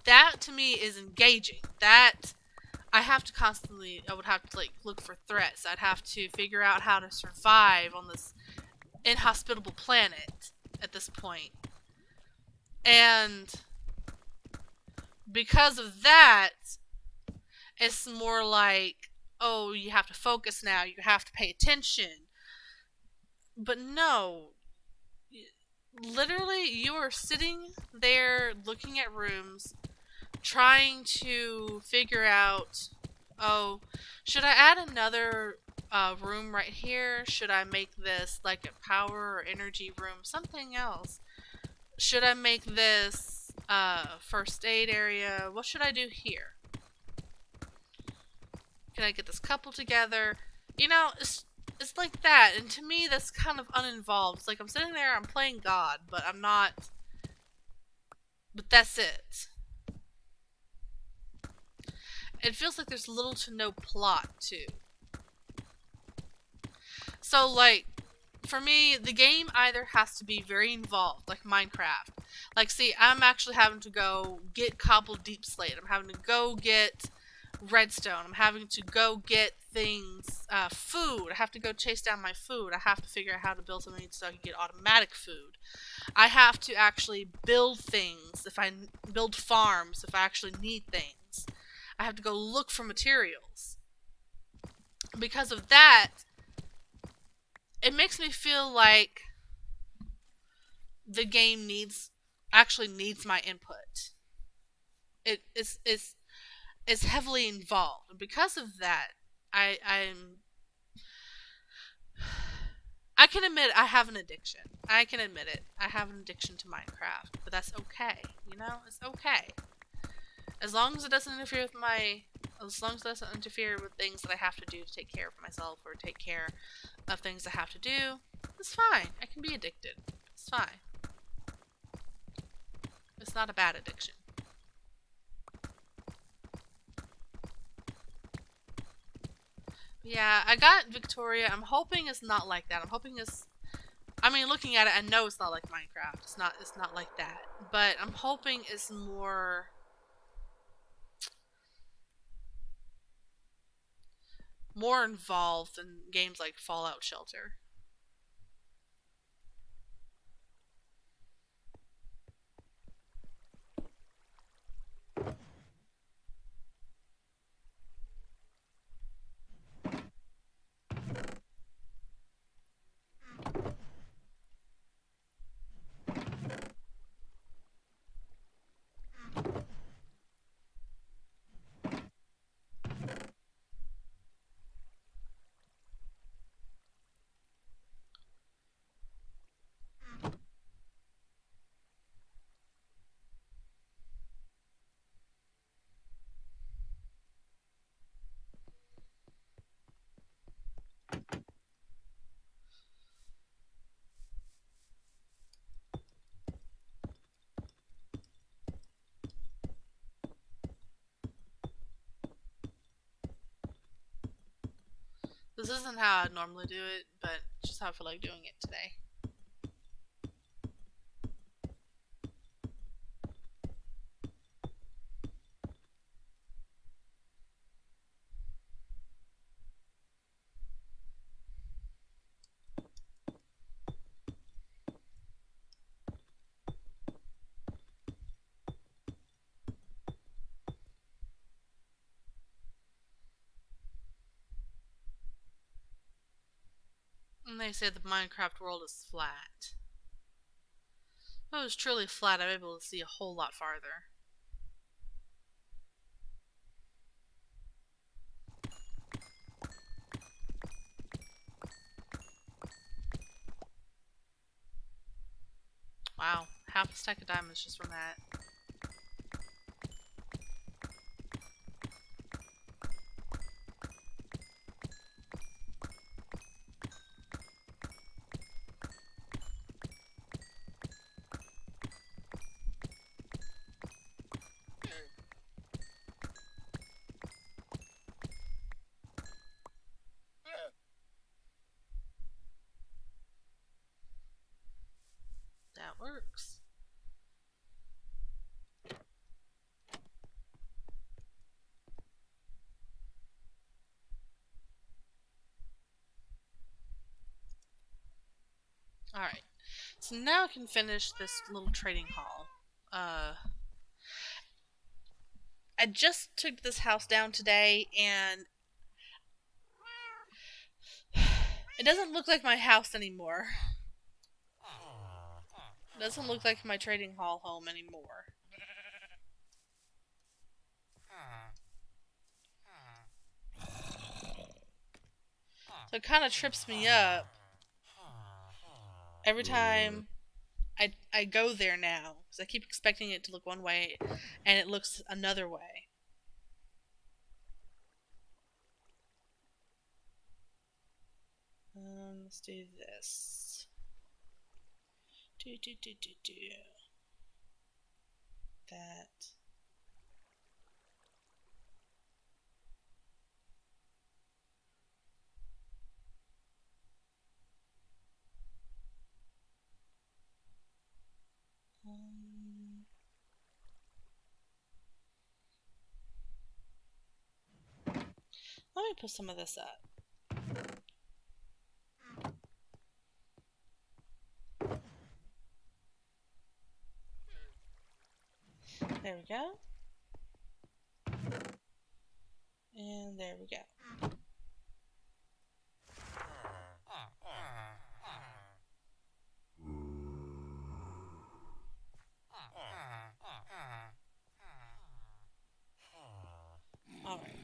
That to me is engaging. That I have to constantly, I would have to like look for threats. I'd have to figure out how to survive on this inhospitable planet at this point. And because of that, it's more like, oh, you have to focus now, you have to pay attention. But no, literally, you are sitting there looking at rooms, trying to figure out, oh, should I add another room right here? Should I make this like a power or energy room? Something else. Should I make this first aid area? What should I do here? Can I get this couple together? You know, it's like that. And to me, that's kind of uninvolved. It's like I'm sitting there, I'm playing God, but I'm not. But that's it. It feels like there's little to no plot, too. So, like, for me, the game either has to be very involved, like Minecraft. Like, see, I'm actually having to go get cobbled deep slate. I'm having to go get redstone. I'm having to go get things, food. I have to go chase down my food. I have to figure out how to build something so I can get automatic food. I have to actually build things if I build farms if I actually need things. I have to go look for materials. Because of that, it makes me feel like the game actually needs my input. It's heavily involved. And because of that, I can admit I have an addiction. I can admit it. I have an addiction to Minecraft, but that's okay. You know, it's okay. As long as it doesn't interfere with as long as it doesn't interfere with things that I have to do to take care of myself or take care of things I have to do, it's fine. I can be addicted. It's fine. It's not a bad addiction. Yeah, I got Victoria. I'm hoping it's not like that. I'm hoping it's. I mean, looking at it, I know it's not like Minecraft. It's not. It's not like that. But I'm hoping it's more involved than games like Fallout Shelter. This isn't how I normally do it, but it's just how I feel like doing it today. And they say the Minecraft world is flat. If it was truly flat, I'd be able to see a whole lot farther. Wow, half a stack of diamonds just from that. That works. Alright, so now I can finish this little trading hall. I just took this house down today, and it doesn't look like my house anymore. It doesn't look like my trading hall home anymore. So it kind of trips me up every time I go there now, because I keep expecting it to look one way, and it looks another way. Let's do this. Do. That. Let me put some of this up. There we go. And there we go. Alright.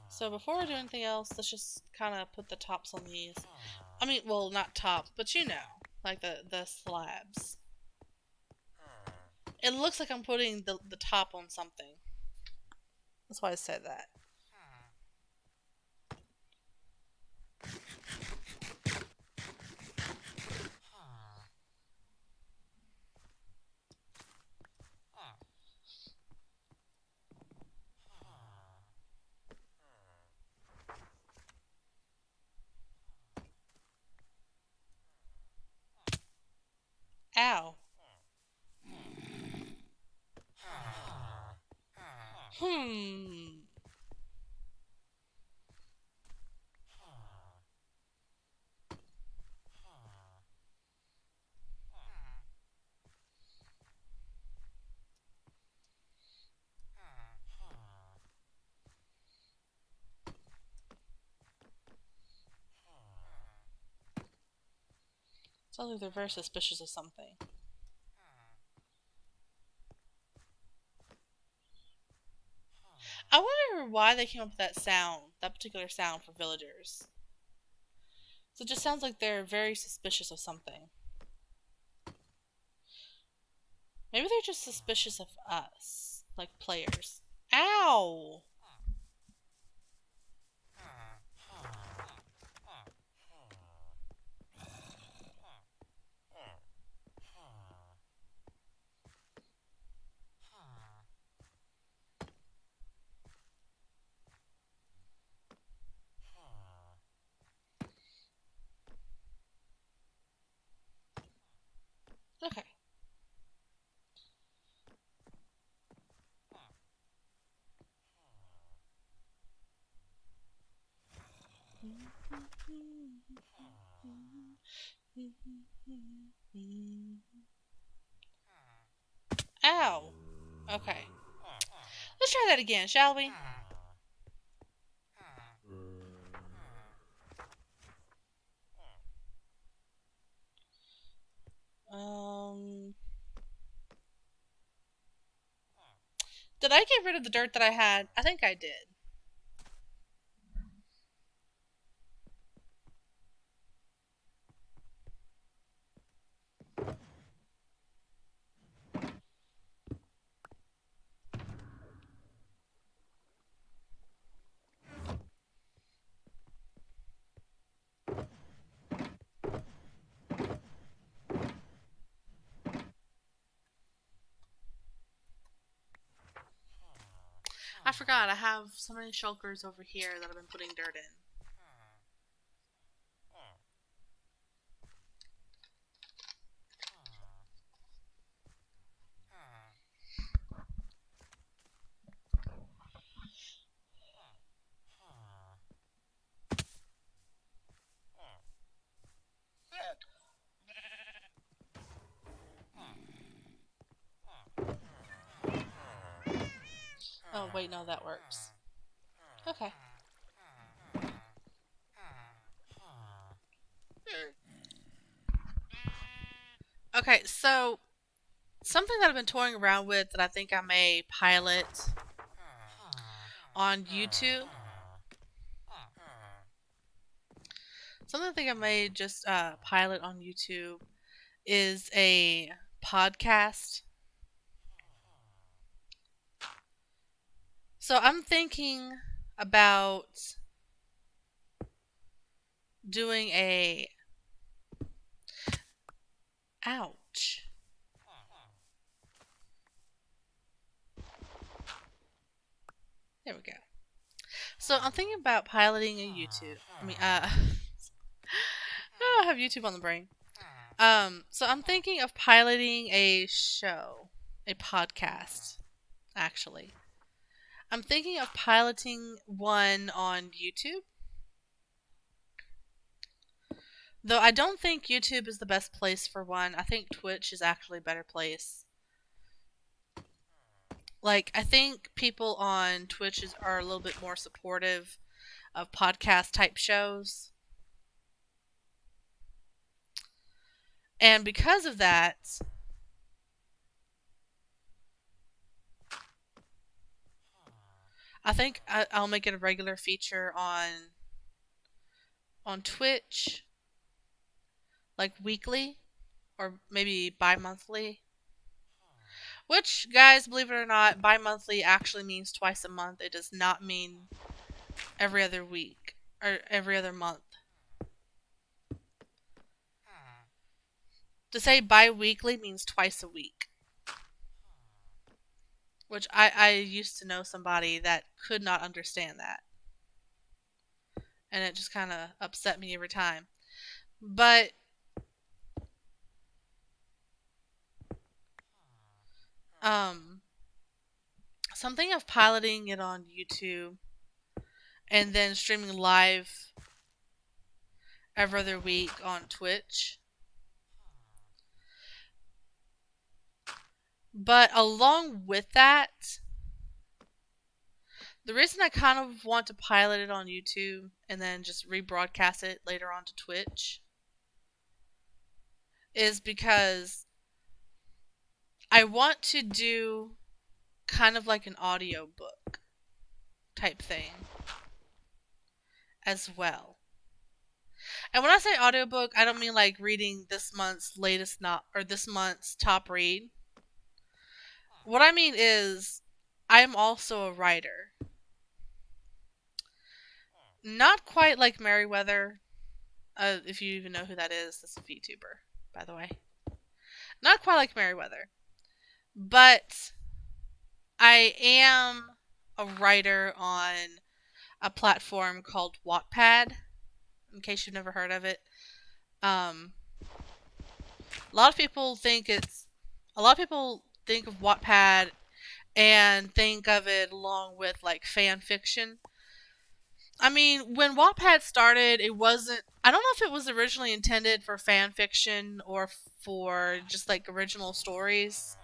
So before I do anything else, let's just kind of put the tops on these. I mean, well, not tops, but you know, like the slabs. It looks like I'm putting the top on something. That's why I said that. Ow. Hmm. Sounds like they're very suspicious of something. I wonder why they came up with that sound, that particular sound for villagers. So it just sounds like they're very suspicious of something. Maybe they're just suspicious of us, like players. Ow! Okay. Ow. Okay. Let's try that again, shall we? Did I get rid of the dirt that I had? I think I did. I forgot. I have so many shulkers over here that I've been putting dirt in. Oh, wait, no, that works. Okay. Okay, so something that I've been toying around with that I think I may pilot on YouTube. Something I think I may just pilot on YouTube is a podcast. So I'm thinking about doing a... Ouch. There we go. So I'm thinking about piloting a YouTube. I have YouTube on the brain. So I'm thinking of piloting a show, a podcast, actually. I'm thinking of piloting one on YouTube. Though I don't think YouTube is the best place for one. I think Twitch is actually a better place. Like, I think people on Twitch are a little bit more supportive of podcast type shows. And because of that, I think I'll make it a regular feature on Twitch, like weekly or maybe bi-monthly. Which, guys, believe it or not, bi-monthly actually means twice a month. It does not mean every other week or every other month. To say bi-weekly means twice a week. Which I used to know somebody that could not understand that. And it just kind of upset me every time. But something of piloting it on YouTube and then streaming live every other week on Twitch. But along with that, the reason I kind of want to pilot it on YouTube and then just rebroadcast it later on to Twitch is because I want to do kind of like an audiobook type thing as well. And when I say audiobook, I don't mean like reading this month's this month's top read. What I mean is I'm also a writer. Not quite like Merriweather. If you even know who that is, that's a VTuber, by the way. Not quite like Merriweather. But I am a writer on a platform called Wattpad, in case you've never heard of it. A lot of people think of Wattpad and think of it along with like fan fiction. I mean, when Wattpad started, I don't know if it was originally intended for fan fiction or for just like original stories.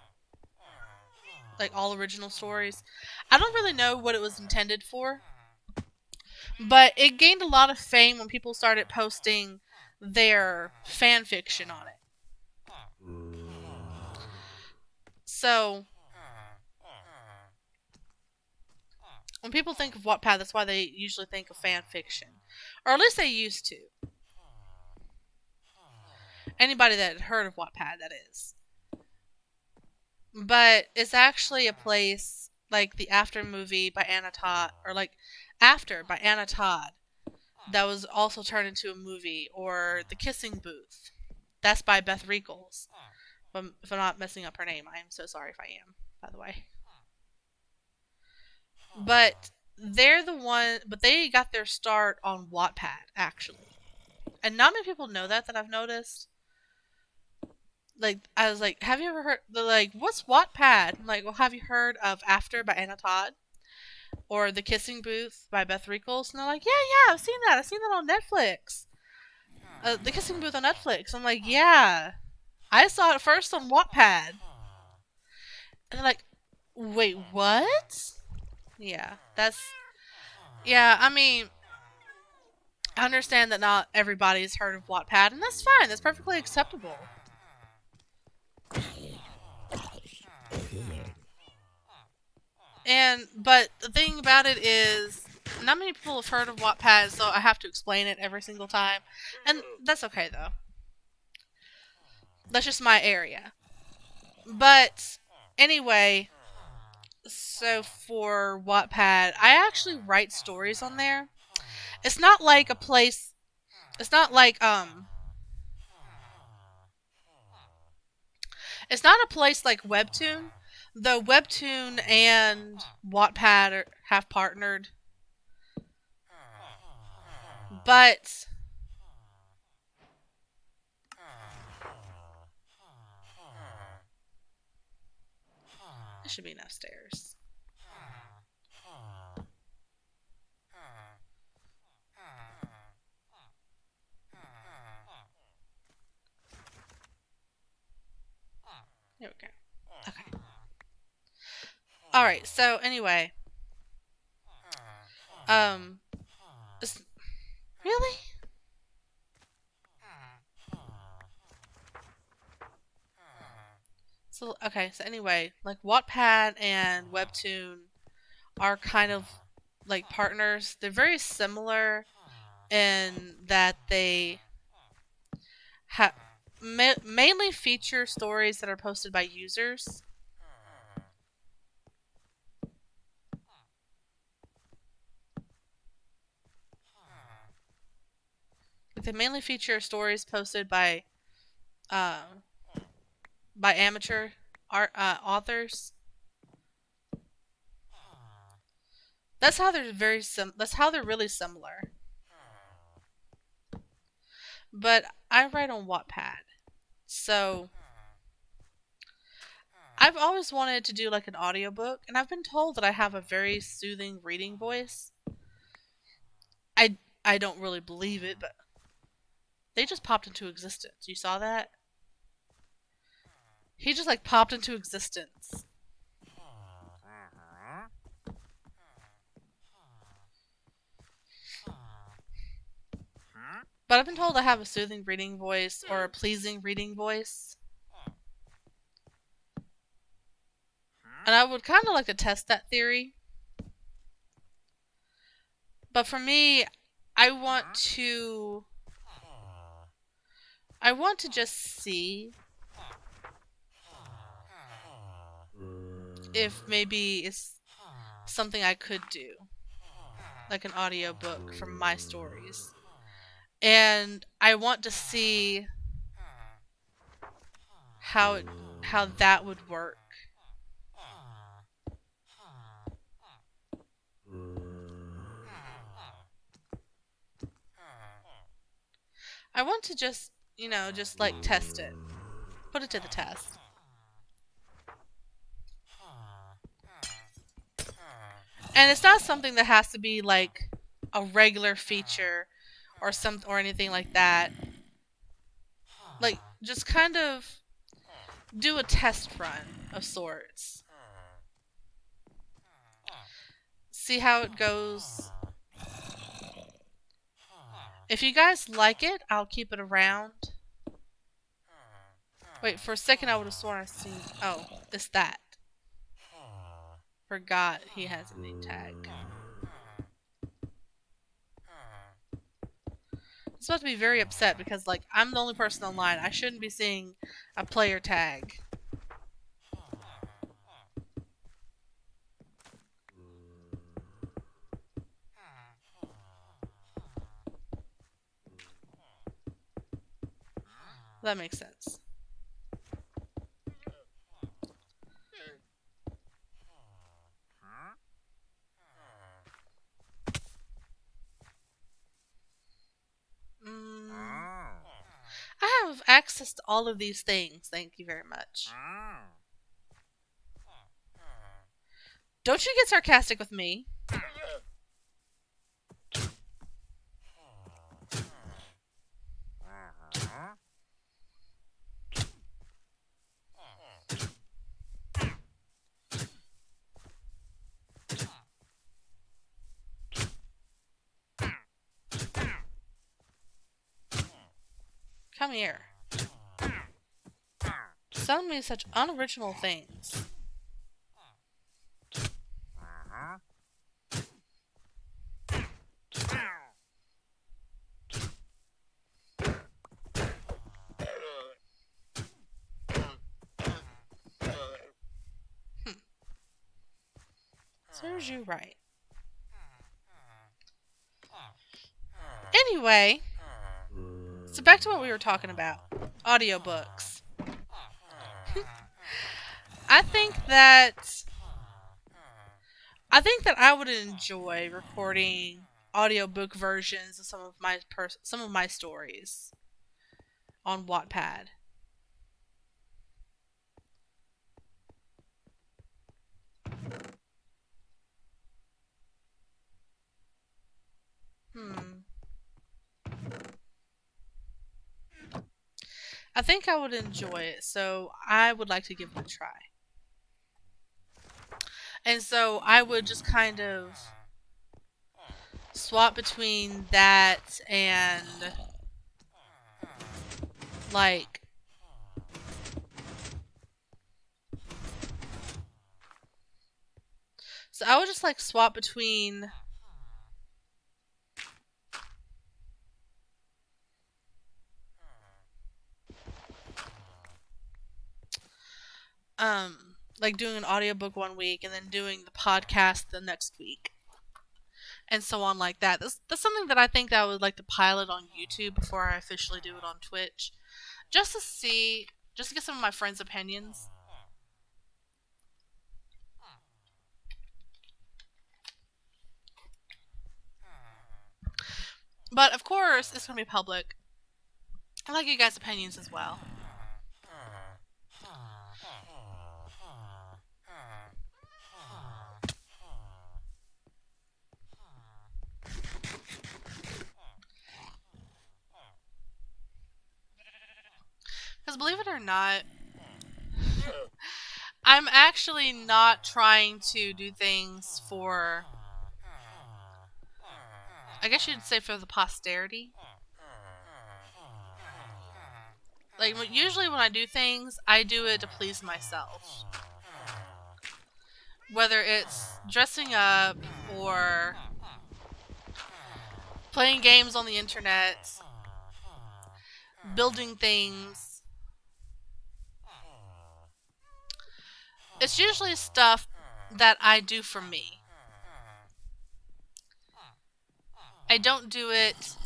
Like all original stories. I don't really know what it was intended for. But it gained a lot of fame when people started posting their fan fiction on it. So When people think of Wattpad, that's why they usually think of fan fiction. Or at least they used to. Anybody that had heard of Wattpad, that is. But it's actually a place like the After movie by Anna Todd, or like After by Anna Todd, that was also turned into a movie, or The Kissing Booth. That's by Beth Reekles. If I'm not messing up her name, I am so sorry if I am, by the way. But they're the one, but they got their start on Wattpad, actually. And not many people know that I've noticed. Like, I was like, have you ever heard, they're like, what's Wattpad? I'm like, well, have you heard of After by Anna Todd? Or The Kissing Booth by Beth Reekles? And they're like, yeah, I've seen that. I've seen that on Netflix. The Kissing Booth on Netflix. I'm like, yeah. I saw it first on Wattpad. And they're like, wait, what? Yeah, that's... Yeah, I mean, I understand that not everybody's heard of Wattpad, and that's fine. That's perfectly acceptable. But the thing about it is, not many people have heard of Wattpad, so I have to explain it every single time. And that's okay, though. That's just my area. But, anyway, so for Wattpad, I actually write stories on there. It's not like a place... It's not like, It's not a place like Webtoon, though Webtoon and Wattpad have partnered. But there should be enough stairs. There we go. Okay. Alright, so anyway. Really? So, okay, so anyway, like Wattpad and Webtoon are kind of like partners. They're very similar in that they mainly feature stories that are posted by users. They mainly feature stories posted by amateur authors. That's how they're that's how they're really similar. But I write on Wattpad, so I've always wanted to do like an audiobook, and I've been told that I have a very soothing reading voice. I don't really believe it, but they just popped into existence. You saw that? He just like popped into existence. But I've been told I have a soothing reading voice or a pleasing reading voice. And I would kind of like to test that theory. But for me, I want to just see if maybe it's something I could do. Like an audiobook from my stories. And I want to see how that would work. I want to just, just like test it. Put it to the test. And it's not something that has to be like a regular feature or anything like that. Like, just kind of do a test run of sorts. See how it goes. If you guys like it, I'll keep it around. Wait, for a second I would have sworn I seen... Oh, it's that. Forgot he has a name tag. I'm supposed to be very upset because, like, I'm the only person online. I shouldn't be seeing a player tag. That makes sense. I have access to all of these things. Thank you very much. Don't you get sarcastic with me. Come here. Tell me such unoriginal things. Serves you right. Anyway, so back to what we were talking about. Audiobooks. I think that I would enjoy recording audiobook versions of some of my stories on Wattpad. I think I would enjoy it, so I would like to give it a try. And so I would just kind of swap between that and, like, so I would just, like, swap between like doing an audiobook one week and then doing the podcast the next week. And so on like that. That's something that I think that I would like to pilot on YouTube before I officially do it on Twitch. Just to get some of my friends' opinions. But of course, it's going to be public. I like you guys' opinions as well. Because believe it or not, I'm actually not trying to do things for, I guess you'd say, for the posterity. Like, usually when I do things, I do it to please myself. Whether it's dressing up or playing games on the internet, building things. It's usually stuff that I do for me. I don't do it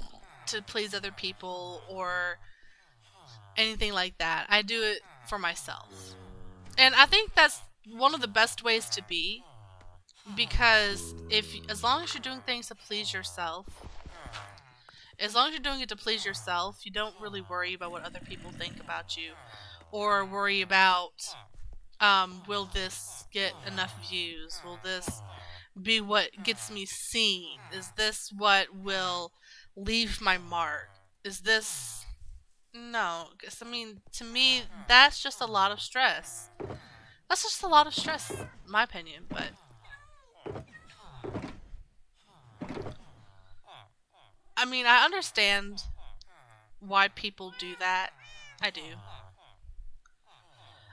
to please other people or anything like that. I do it for myself. And I think that's one of the best ways to be, because as long as you're doing things to please yourself, as long as you're doing it to please yourself, you don't really worry about what other people think about you, or worry about, will this get enough views? Will this be what gets me seen? Is this what will leave my mark? Is this... No, because, I mean, to me, that's just a lot of stress. That's just a lot of stress, in my opinion, but... I mean, I understand why people do that. I do.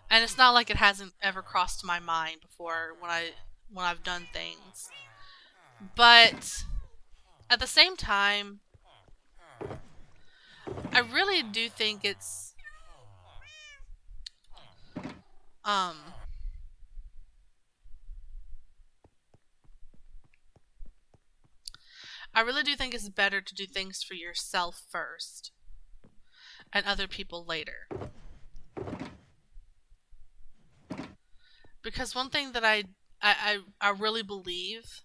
And it's not like it hasn't ever crossed my mind before when I when I've done things. But at the same time, I really do think um I really do think it's better to do things for yourself first and other people later. Because one thing that I really believe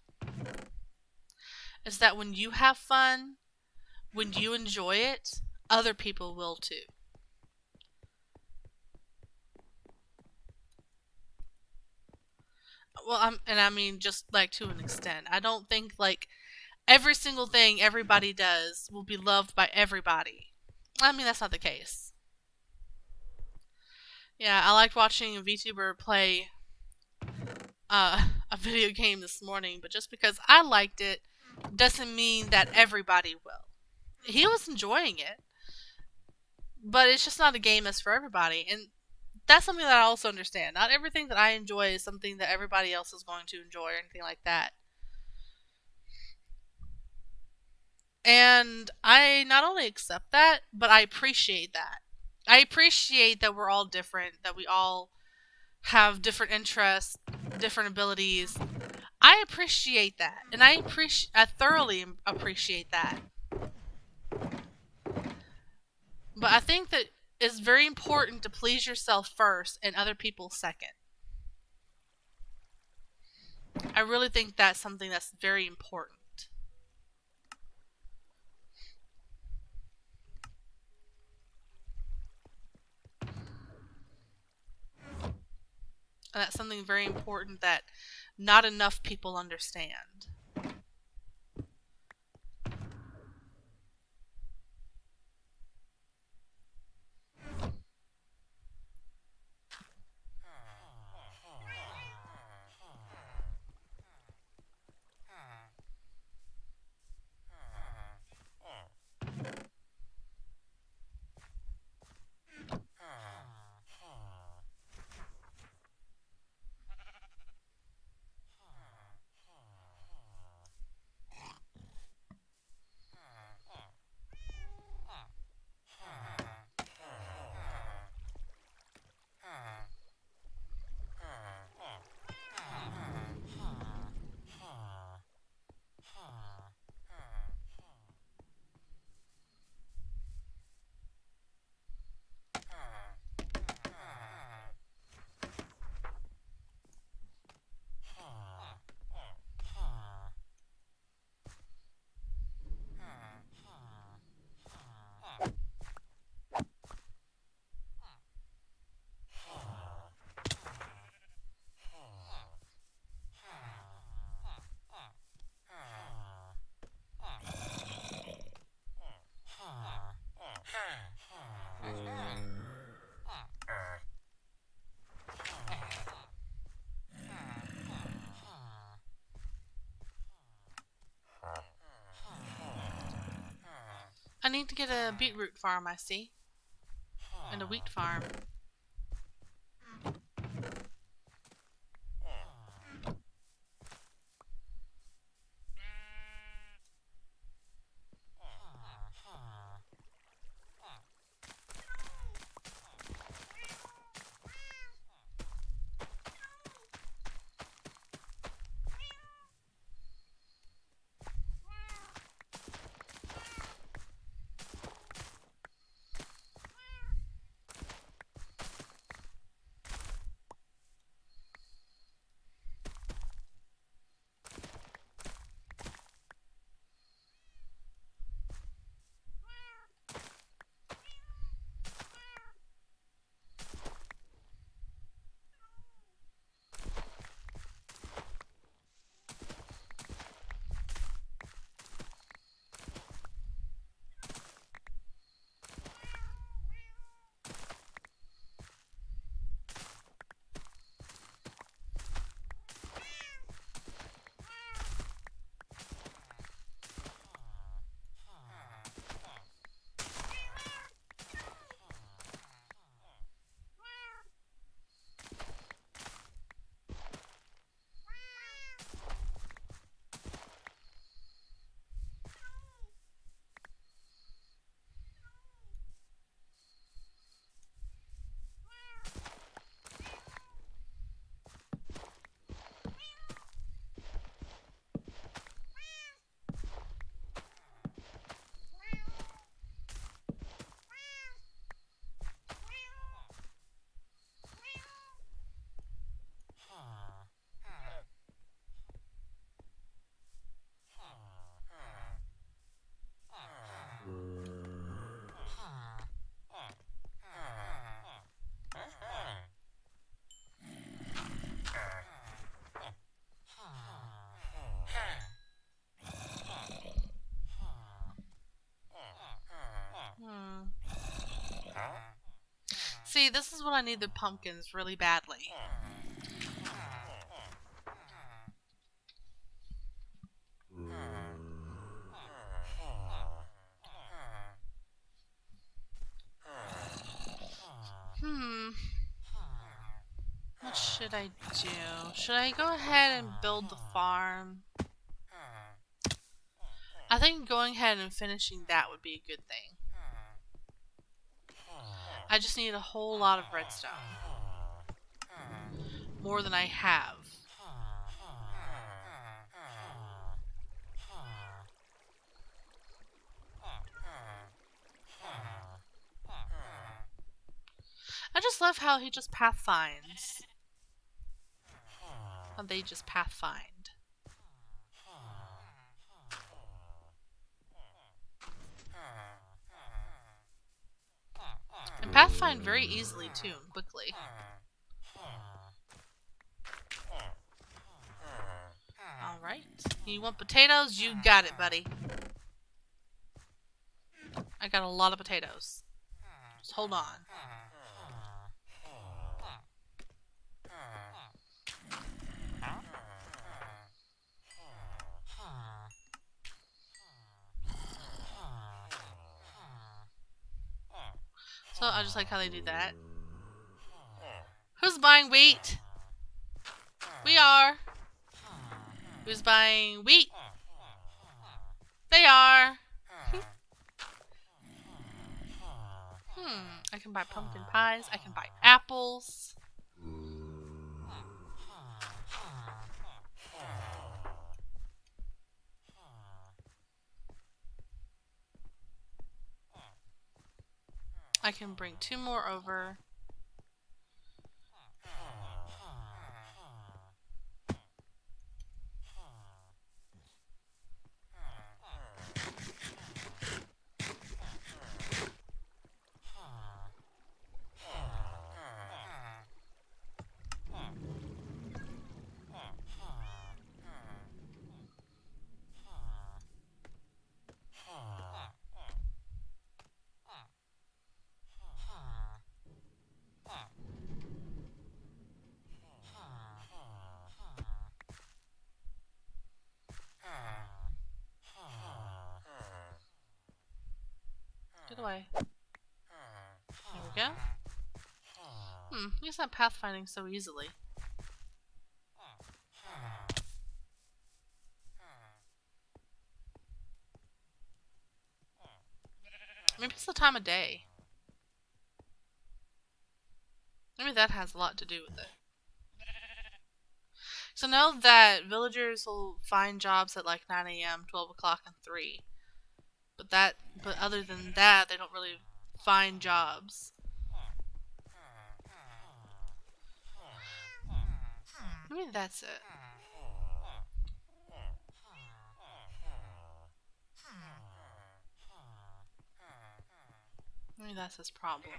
is that when you have fun, when you enjoy it, other people will too. Well, and I mean just like to an extent. I don't think like every single thing everybody does will be loved by everybody. I mean that's not the case. Yeah, I liked watching a VTuber play a video game this morning, but just because I liked it doesn't mean that everybody will. He was enjoying it, but it's just not a game that's for everybody. And that's something that I also understand. Not everything that I enjoy is something that everybody else is going to enjoy or anything like that. And I not only accept that, but I appreciate that. I appreciate that we're all different, that we all have different interests, different abilities. I appreciate that, and I thoroughly appreciate that. But I think that it's very important to please yourself first and other people second. I really think that's something that's very important. And that's something very important that not enough people understand. I need to get a beetroot farm, I see, and a wheat farm. See, this is when I need the pumpkins really badly. What should I do? Should I go ahead and build the farm? I think going ahead and finishing that would be a good thing. I just need a whole lot of redstone. More than I have. I just love how he just pathfinds. How they just pathfind. And pathfind very easily too, and quickly. Alright. You want potatoes? You got it, buddy. I got a lot of potatoes. Just hold on. So I just like how they do that. Who's buying wheat? We are. Who's buying wheat? They are. I can buy pumpkin pies. I can buy apples. I can bring 2 more over. Get away. There we go. He's not pathfinding so easily. Maybe it's the time of day. Maybe that has a lot to do with it. So know that villagers will find jobs at like 9 a.m., 12 o'clock, and 3. But other than that, they don't really find jobs. Maybe that's it. Maybe that's his problem.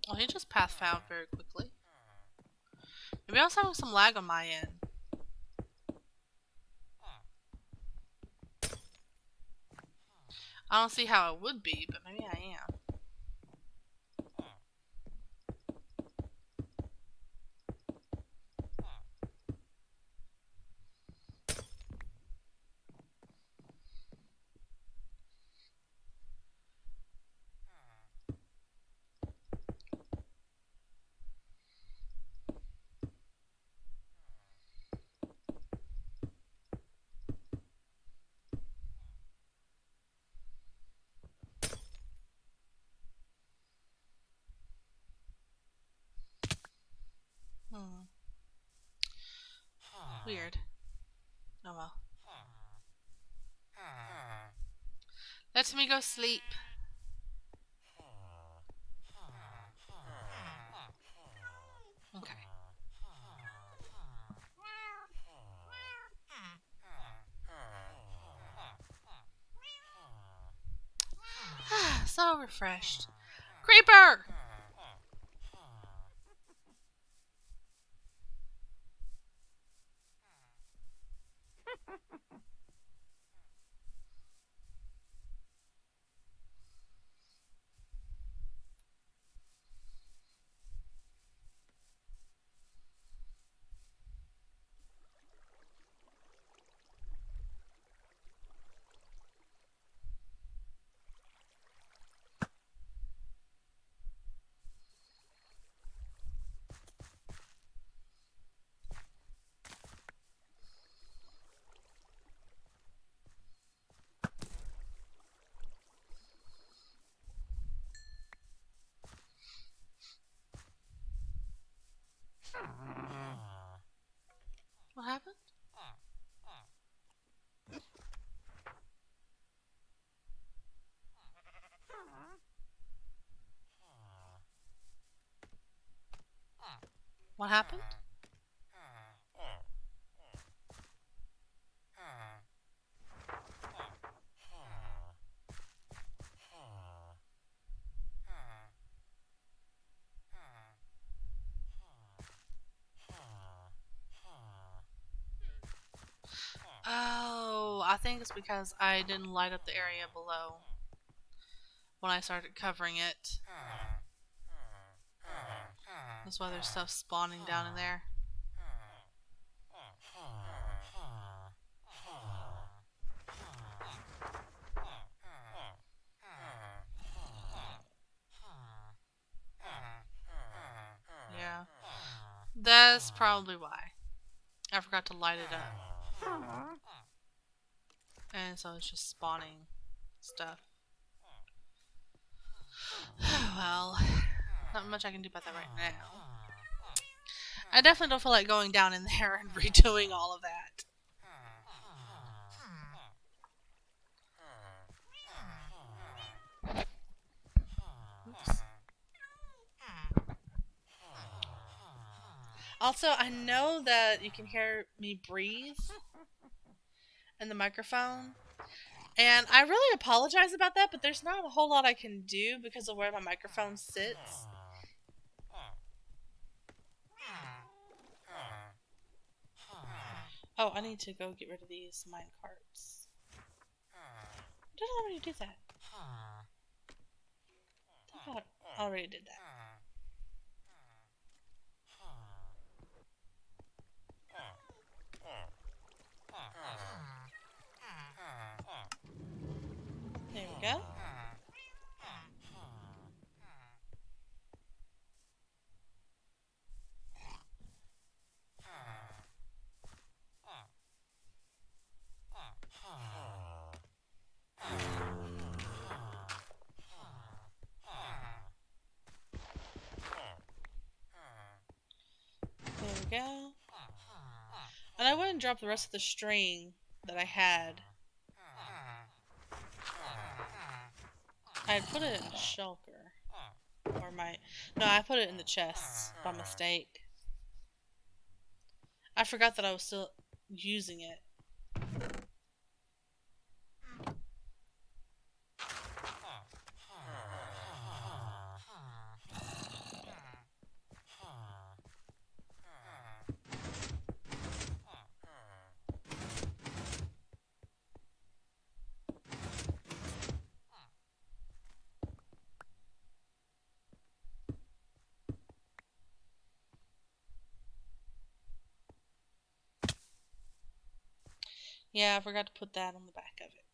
Well, he just pathfound very quickly. Maybe I was having some lag on my end. I don't see how it would be, but maybe I am. Weird. Oh well. Let me go sleep. Okay. So refreshed. Creeper! What happened? What happened? Oh, I think it's because I didn't light up the area below when I started covering it. That's why there's stuff spawning down in there. Yeah. That's probably why. I forgot to light it up. And so it's just spawning stuff. Well, not much I can do about that right now. I definitely don't feel like going down in there and redoing all of that. Oops. Also, I know that you can hear me breathe in the microphone. And I really apologize about that, but there's not a whole lot I can do because of where my microphone sits. Oh, I need to go get rid of these mine carts. Did I already do that? I thought I already did that. There we go. There we go. And I wouldn't drop the rest of the string that I had. I had put it in the shulker. Or no, I put it in the chest by mistake. I forgot that I was still using it. Yeah, I forgot to put that on the back of it.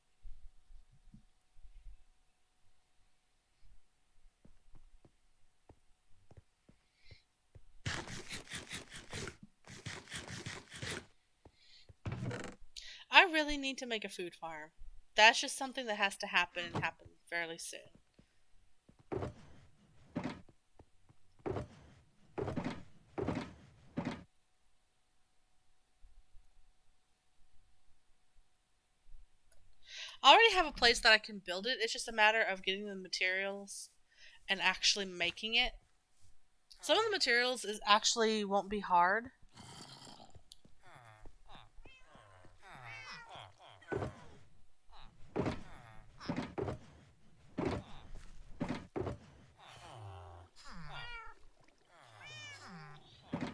I really need to make a food farm. That's just something that has to happen and happen fairly soon. I already have a place that I can build it. It's just a matter of getting the materials and actually making it. Some of the materials is actually won't be hard.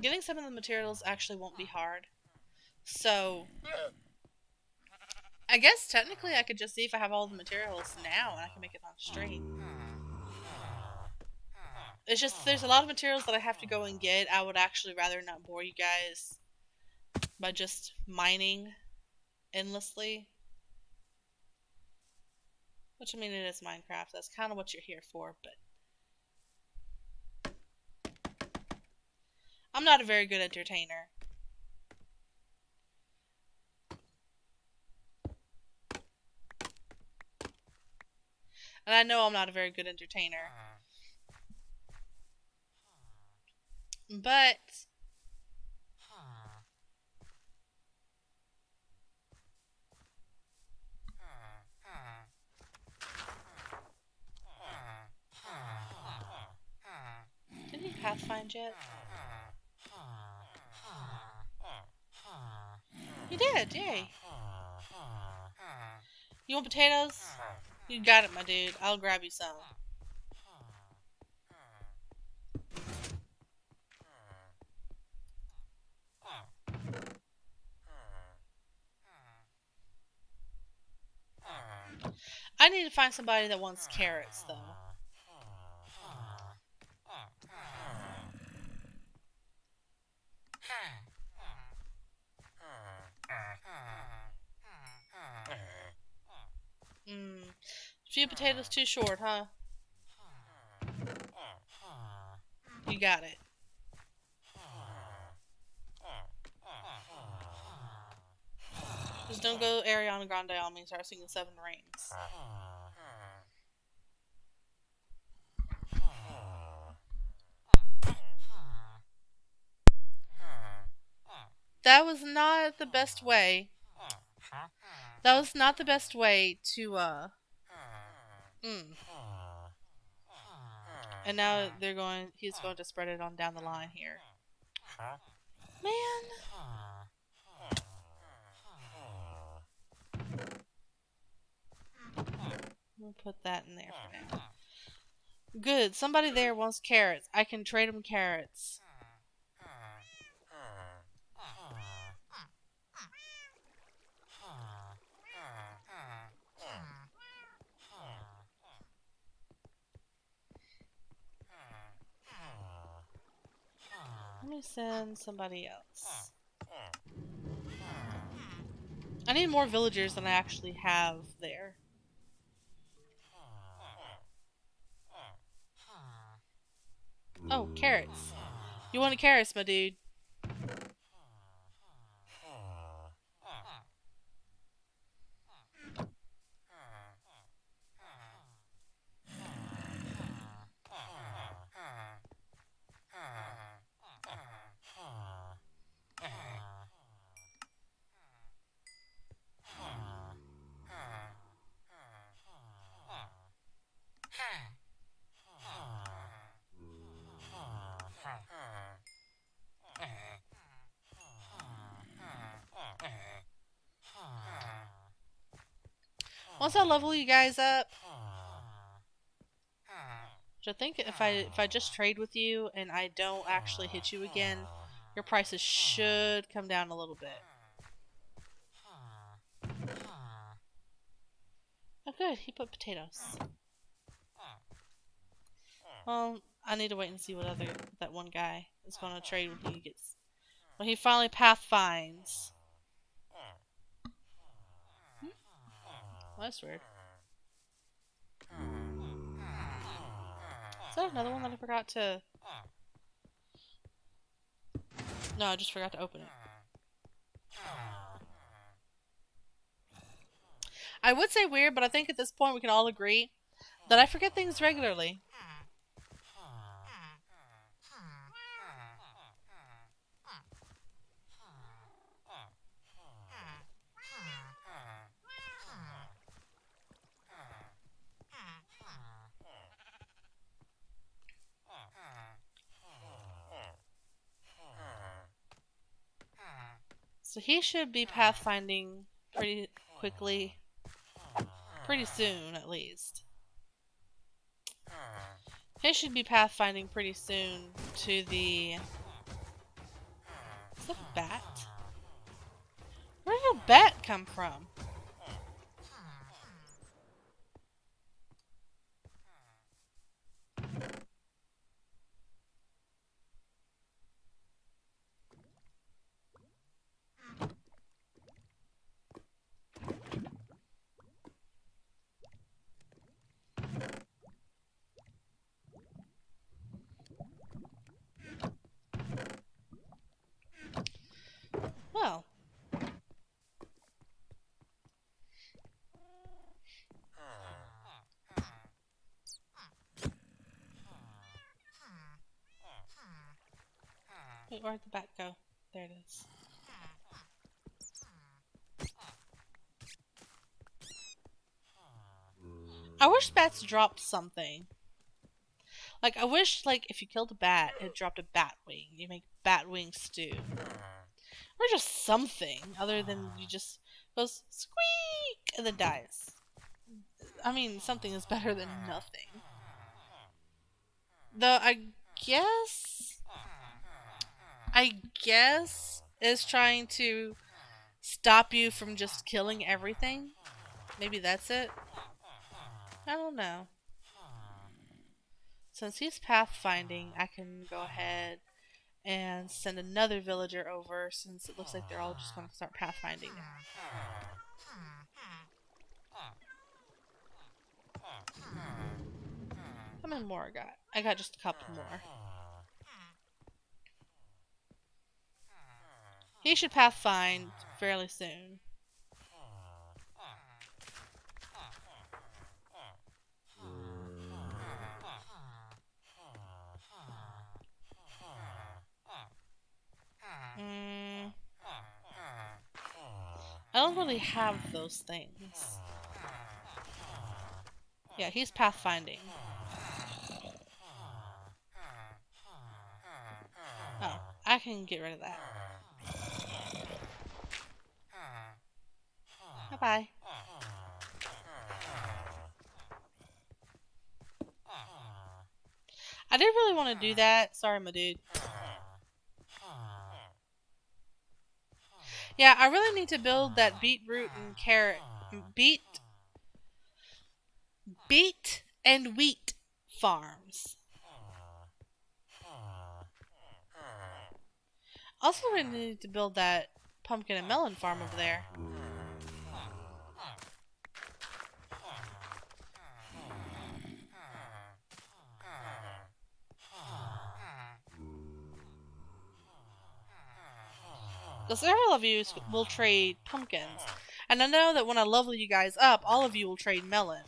Getting some of the materials actually won't be hard. So, I guess technically I could just see if I have all the materials now and I can make it on stream. It's just there's a lot of materials that I have to go and get. I would actually rather not bore you guys by just mining endlessly. Which, I mean, it is Minecraft. That's kind of what you're here for, but I'm not a very good entertainer. And I know I'm not a very good entertainer. But didn't you pathfind yet? You did, yay. You want potatoes? You got it, my dude. I'll grab you some. I need to find somebody that wants carrots, though. A few potatoes too short, huh? You got it. Just don't go Ariana Grande on me and start singing Seven Rings. That was not the best way. That was not the best way to, And now he's going to spread it on down the line here. Man. We'll put that in there for now. Good. Somebody there wants carrots. I can trade them carrots. Let me send somebody else. I need more villagers than I actually have there. Oh, carrots. You want carrots, my dude? Once I level you guys up, which I think if I just trade with you and I don't actually hit you again, your prices should come down a little bit. Oh good, he put potatoes. Well, I need to wait and see what that one guy is going to trade when he finally path finds. Well, that's weird. Is that another one that I forgot to... No, I just forgot to open it. I would say weird, but I think at this point we can all agree that I forget things regularly. So he should be pathfinding pretty quickly. Pretty soon, at least. He should be pathfinding pretty soon to the... Is that a bat? Where did a bat come from? Well. Wait, where'd the bat go? There it is. I wish bats dropped something. Like, I wish, like, if you killed a bat, it dropped a bat wing. You make bat wing stew. Or just something, other than you just goes squeak and then dies. I mean, something is better than nothing. Though, I guess is trying to stop you from just killing everything. Maybe that's it. I don't know. Since he's pathfinding, I can go ahead and send another villager over, since it looks like they're all just going to start pathfinding now. How many more I got? I got just a couple more. He should pathfind fairly soon. I don't really have those things. Yeah, he's pathfinding. Oh, I can get rid of that. Bye-bye. I didn't really want to do that. Sorry, my dude. Yeah, I really need to build that beetroot and carrot... Beet and wheat farms. Also, we need to build that pumpkin and melon farm over there. Because several of you will trade pumpkins. And I know that when I level you guys up, all of you will trade melons.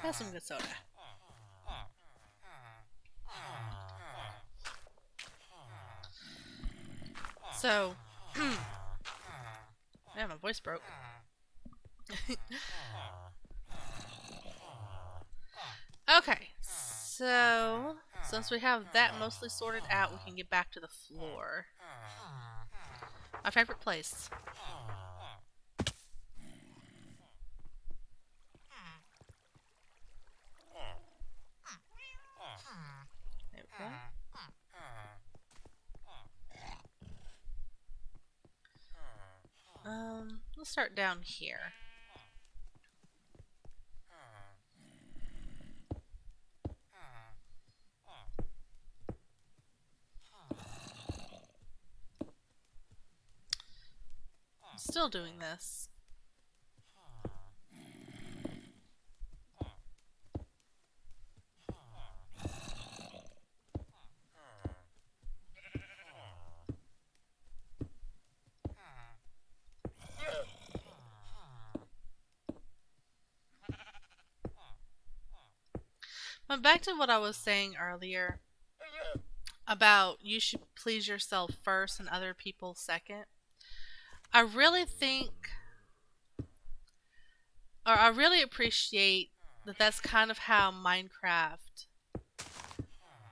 That's some good soda. So, yeah, my voice broke. Okay, so since we have that mostly sorted out, we can get back to the floor. My favorite place. There we go. Let's start down here. I'm still doing this. But back to what I was saying earlier about you should please yourself first and other people second. I really think, or I really appreciate that that's kind of how Minecraft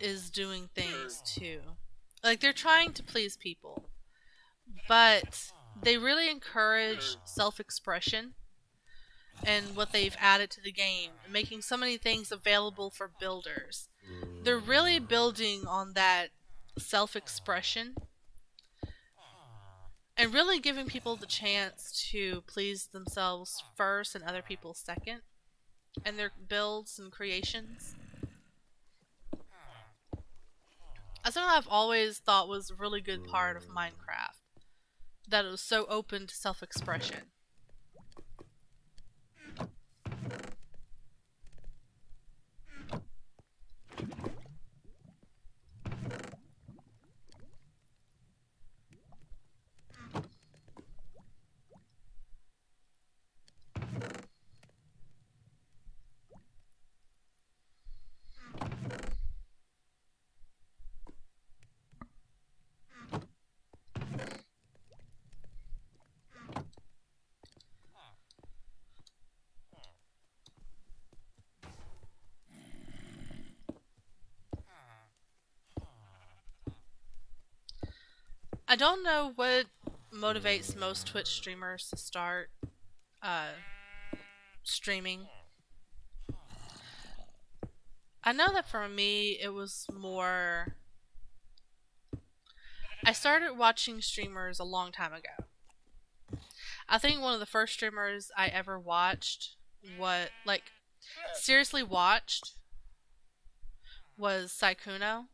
is doing things too. Like they're trying to please people, but they really encourage self-expression and what they've added to the game, making so many things available for builders. They're really building on that self-expression and really giving people the chance to please themselves first and other people second in their builds and creations. That's something I've always thought was a really good part of Minecraft. That it was so open to self-expression. I don't know what motivates most Twitch streamers to start uh, streaming. I know that for me, it was more. I started watching streamers a long time ago. I think one of the first streamers I ever watched, seriously watched, was Saikuno.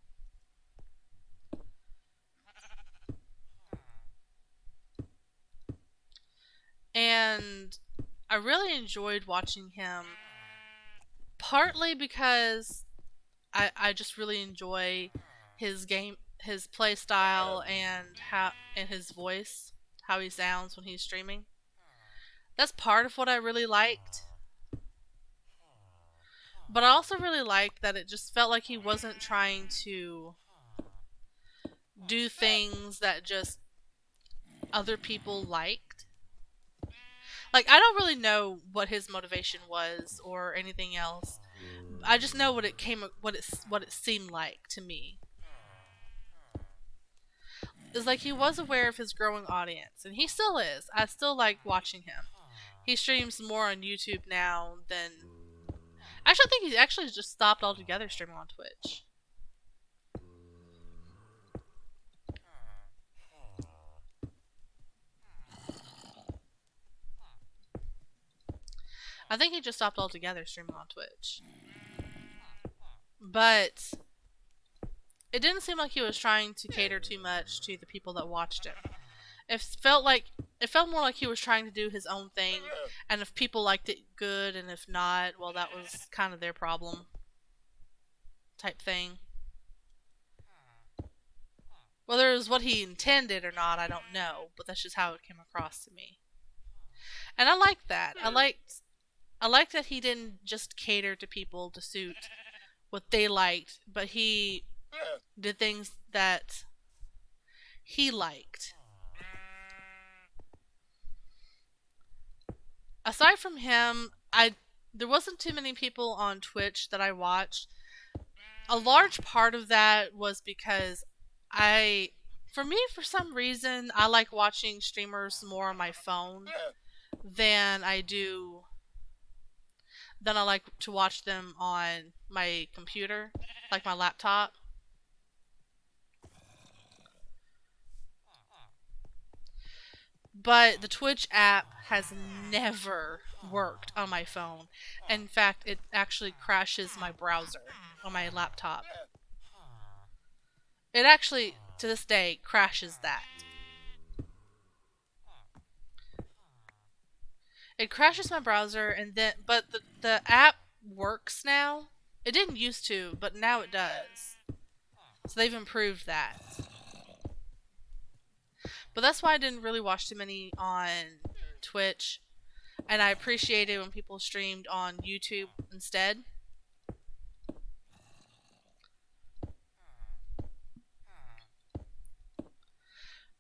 And I really enjoyed watching him, partly because I just really enjoy his play style, and his voice, how he sounds when he's streaming. That's part of what I really liked. But I also really liked that it just felt like he wasn't trying to do things that just other people liked. Like, I don't really know what his motivation was or anything else. I just know what it seemed like to me. It's like he was aware of his growing audience, and he still is. I still like watching him. He streams more on YouTube now than. Actually, I think he's actually just stopped altogether streaming on Twitch. I think he just stopped altogether streaming on Twitch. But it didn't seem like he was trying to cater too much to the people that watched him. It felt more like he was trying to do his own thing, and if people liked it, good, and if not, well, that was kind of their problem type thing. Whether it was what he intended or not, I don't know, but that's just how it came across to me. And I liked that. I liked that he didn't just cater to people to suit what they liked, but he did things that he liked. Aside from him, there wasn't too many people on Twitch that I watched. A large part of that was because for some reason, I like watching streamers more on my phone than I like to watch them on my computer, like my laptop. But the Twitch app has never worked on my phone. In fact, it actually crashes my browser on my laptop. It actually, to this day, crashes that. It crashes my browser, but the app works now. It didn't used to, but now it does. So they've improved that. But that's why I didn't really watch too many on Twitch. And I appreciated when people streamed on YouTube instead.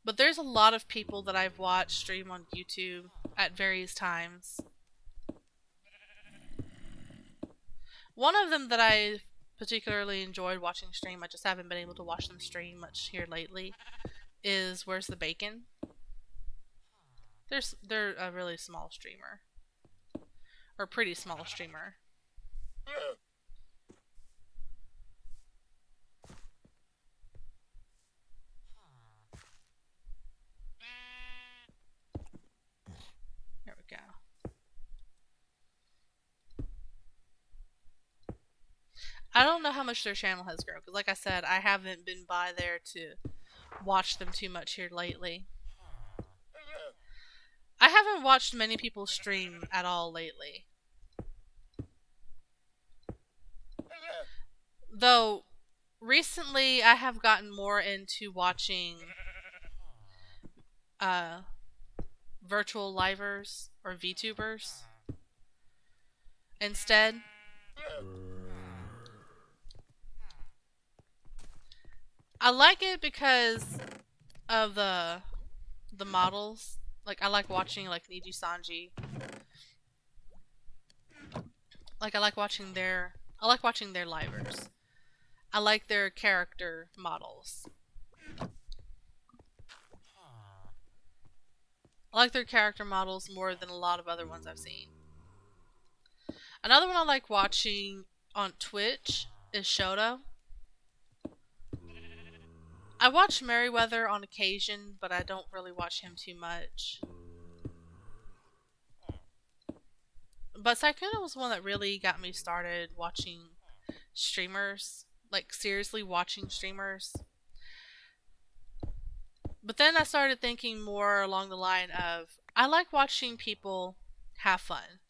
But there's a lot of people that I've watched stream on YouTube at various times. One of them that I particularly enjoyed watching stream, I just haven't been able to watch them stream much here lately, is Where's the Bacon? They're a really small streamer. Or pretty small streamer. Here we go. I don't know how much their channel has grown, because like I said, I haven't been by there to watch them too much here lately. I haven't watched many people stream at all lately. Though, recently I have gotten more into watching virtual livers or VTubers instead. I like it because of the models. Like, I like watching like Niji Sanji. Like, I like watching their livers. I like their character models. I like their character models more than a lot of other ones I've seen. Another one I like watching on Twitch is Shoto. I watch Merryweather on occasion, but I don't really watch him too much. But Sykkuno was one that really got me started watching streamers. Like, seriously watching streamers. But then I started thinking more along the line of, I like watching people have fun.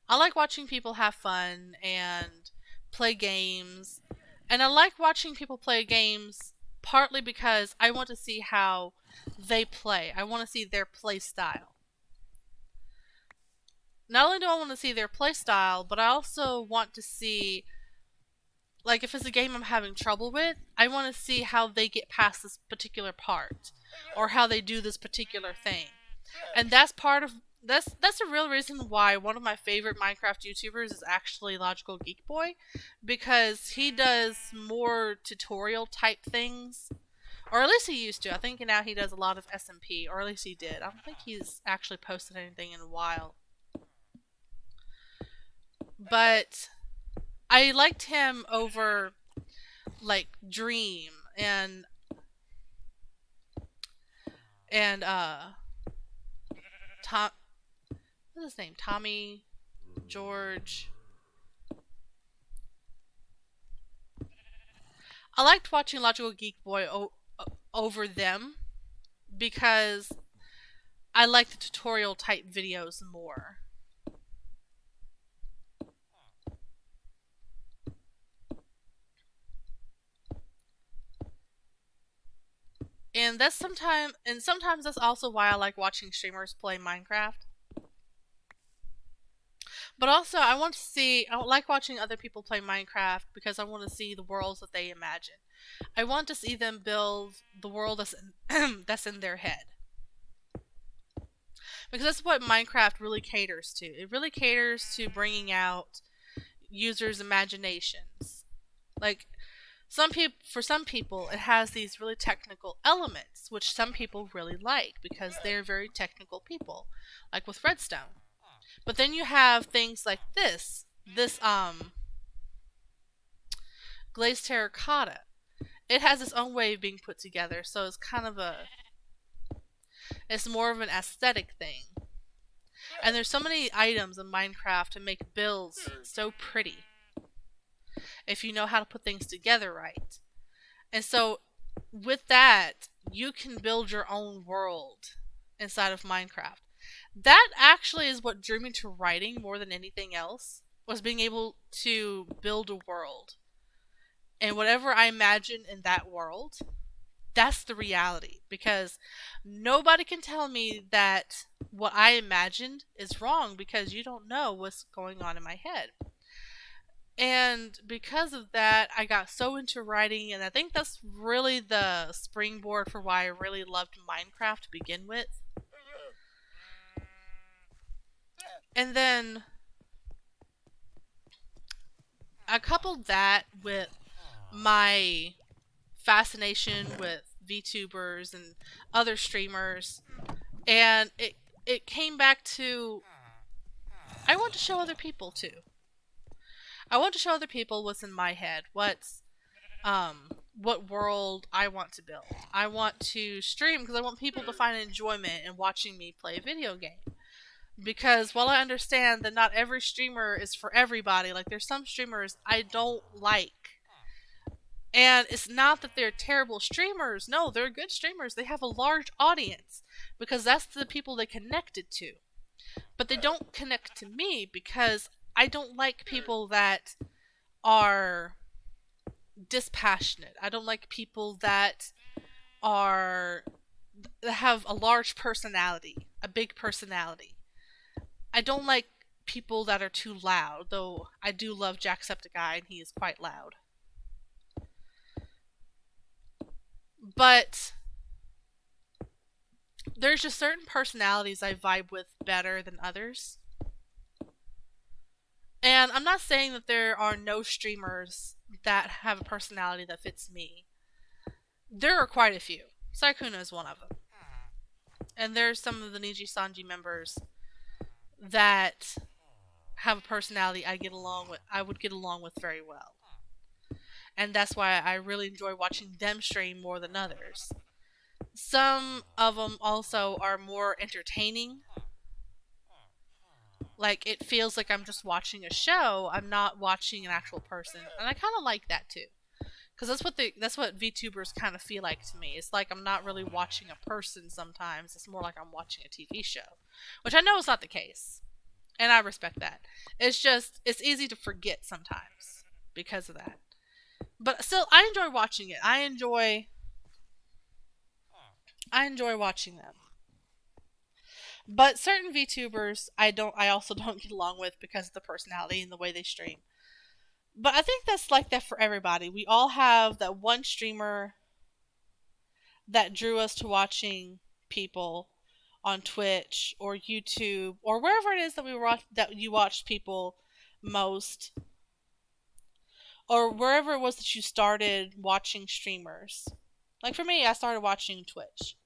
I like watching people have fun and play games. And I like watching people play games partly because I want to see how they play. I want to see their play style. Not only do I want to see their play style, but I also want to see, like, if it's a game I'm having trouble with, I want to see how they get past this particular part, or how they do this particular thing. And that's part of that's the real reason why one of my favorite Minecraft YouTubers is actually Logical Geek Boy, because he does more tutorial type things, or at least he used to. I think now he does a lot of SMP, or at least he did. I don't think he's actually posted anything in a while. But I liked him over, like, Dream and Tom, what's his name? Tommy, George. I liked watching Logical Geek Boy over them because I like the tutorial type videos more. And sometimes that's also why I like watching streamers play Minecraft. But also, I like watching other people play Minecraft because I want to see the worlds that they imagine. I want to see them build the world that's in their head. Because that's what Minecraft really caters to. It really caters to bringing out users' imaginations. Like, for some people, it has these really technical elements, which some people really like because they're very technical people, like with Redstone. But then you have things like this glazed terracotta. It has its own way of being put together, so it's more of an aesthetic thing. And there's so many items in Minecraft to make builds so pretty, if you know how to put things together right. And so, with that, you can build your own world inside of Minecraft. That actually is what drew me to writing more than anything else, was being able to build a world. And whatever I imagine in that world, that's the reality. Because nobody can tell me that what I imagined is wrong, because you don't know what's going on in my head. And because of that, I got so into writing, and I think that's really the springboard for why I really loved Minecraft to begin with. And then I coupled that with my fascination with VTubers and other streamers, and it came back to I want to show other people too. I want to show other people what's in my head, what world I want to build. I want to stream because I want people to find enjoyment in watching me play a video game. Because while I understand that not every streamer is for everybody, like there's some streamers I don't like. And it's not that they're terrible streamers. No, they're good streamers. They have a large audience because that's the people they connected to. But they don't connect to me because I don't like people that are dispassionate. I don't like people that have a large personality, a big personality. I don't like people that are too loud, though I do love Jacksepticeye and he is quite loud. But there's just certain personalities I vibe with better than others. And I'm not saying that there are no streamers that have a personality that fits me. There are quite a few. Saikuna is one of them. And there's some of the Niji Sanji members that have a personality I would get along with very well. And that's why I really enjoy watching them stream more than others. Some of them also are more entertaining. Like, it feels like I'm just watching a show. I'm not watching an actual person. And I kind of like that too. Because that's what VTubers kind of feel like to me. It's like I'm not really watching a person sometimes. It's more like I'm watching a TV show. Which I know is not the case. And I respect that. It's just, it's easy to forget sometimes because of that. But still, I enjoy watching it. I enjoy watching them. But certain VTubers I also don't get along with because of the personality and the way they stream. But I think that's like that for everybody. We all have that one streamer that drew us to watching people on Twitch or YouTube or wherever it is that you watched people most, or wherever it was that you started watching streamers. Like for me, I started watching Twitch.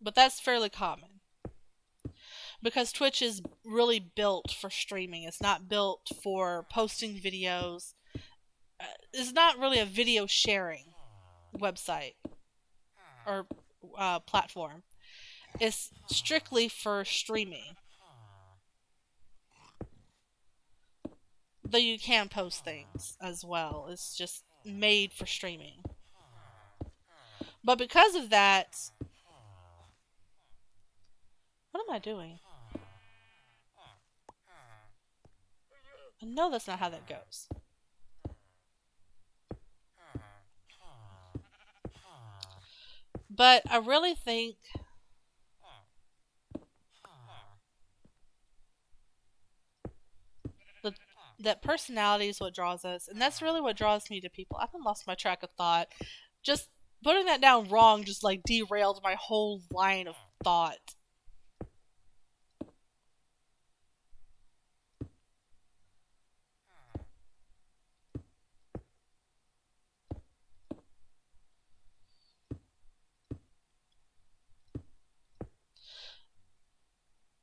But that's fairly common. Because Twitch is really built for streaming. It's not built for posting videos. It's not really a video sharing website or platform. It's strictly for streaming. Though you can post things as well. It's just made for streaming. But because of that, what am I doing? I know that's not how that goes. But I really think that personality is what draws us, and that's really what draws me to people. I haven't lost my track of thought. Just putting that down wrong just like derailed my whole line of thought.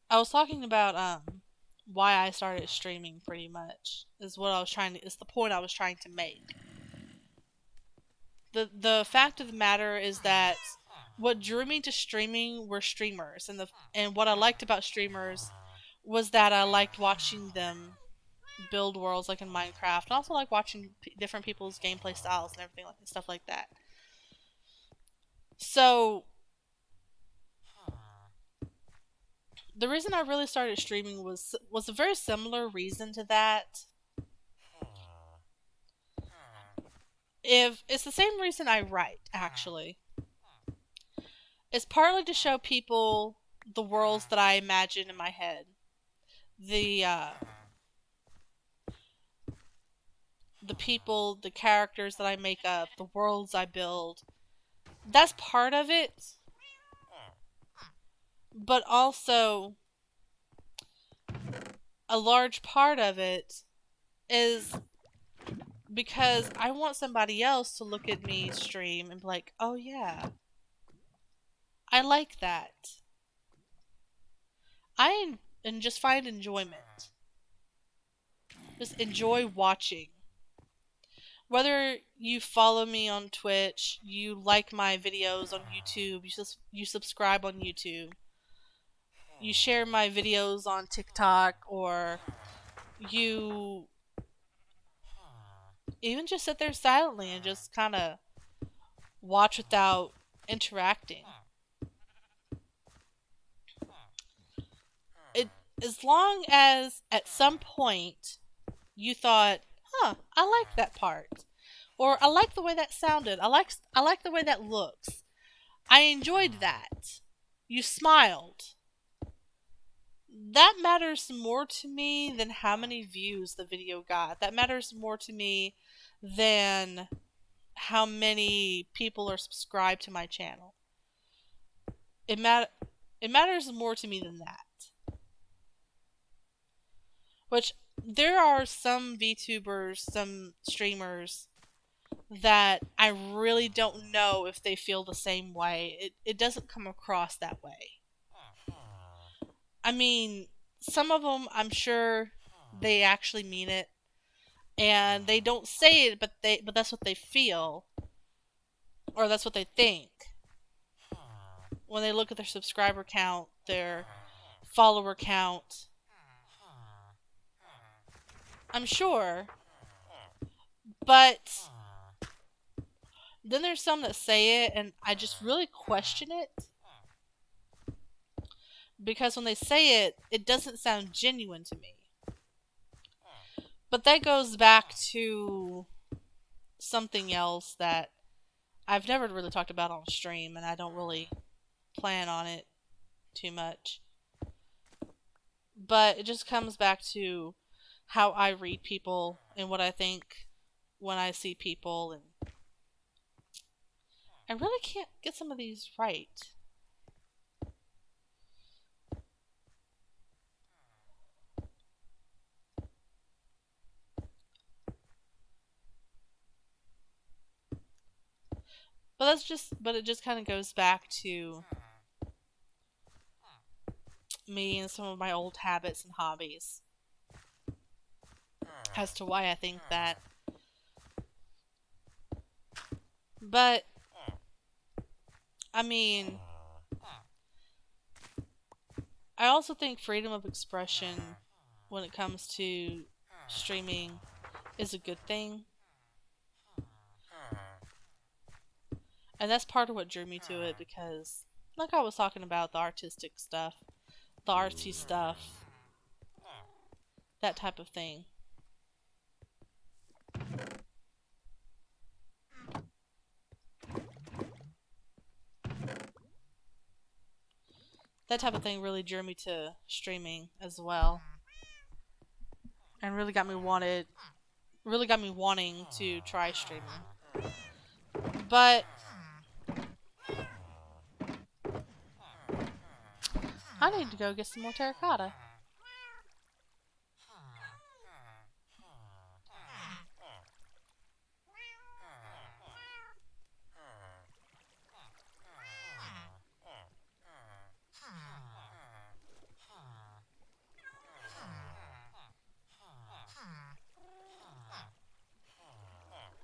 I was talking about why I started streaming pretty much is the point I was trying to make. The fact of the matter is that what drew me to streaming were streamers, and what I liked about streamers was that I liked watching them build worlds like in Minecraft. I also like watching different people's gameplay styles and everything stuff like that. So the reason I really started streaming was a very similar reason to that. If it's the same reason I write, actually. It's partly to show people the worlds that I imagine in my head. The people, the characters that I make up, the worlds I build. That's part of it. But also, a large part of it is because I want somebody else to look at me stream and be like, oh yeah, I like that. And just find enjoyment. Just enjoy watching. Whether you follow me on Twitch, you like my videos on YouTube, you subscribe on YouTube, you share my videos on TikTok, or you even just sit there silently and just kind of watch without interacting. It, as long as at some point you thought, I like that part, or I like the way that sounded, I like the way that looks, I enjoyed that, you smiled, that matters more to me than how many views the video got. That matters more to me than how many people are subscribed to my channel. It matters more to me than that. Which, there are some VTubers, some streamers that I really don't know if they feel the same way. It doesn't come across that way. I mean, some of them, I'm sure they actually mean it, and they don't say it, but that's what they feel, or that's what they think when they look at their subscriber count, their follower count. I'm sure, but then there's some that say it, and I just really question it, because when they say it, it doesn't sound genuine to me. But that goes back to something else that I've never really talked about on stream, and I don't really plan on it too much. But it just comes back to how I read people and what I think when I see people, and I really can't get some of these right. But it just kind of goes back to me and some of my old habits and hobbies as to why I think that. But I mean, I also think freedom of expression when it comes to streaming is a good thing. And that's part of what drew me to it, because like I was talking about, the artistic stuff, the artsy stuff, that type of thing. That type of thing really drew me to streaming as well. And really got me wanting to try streaming. But I need to go get some more terracotta.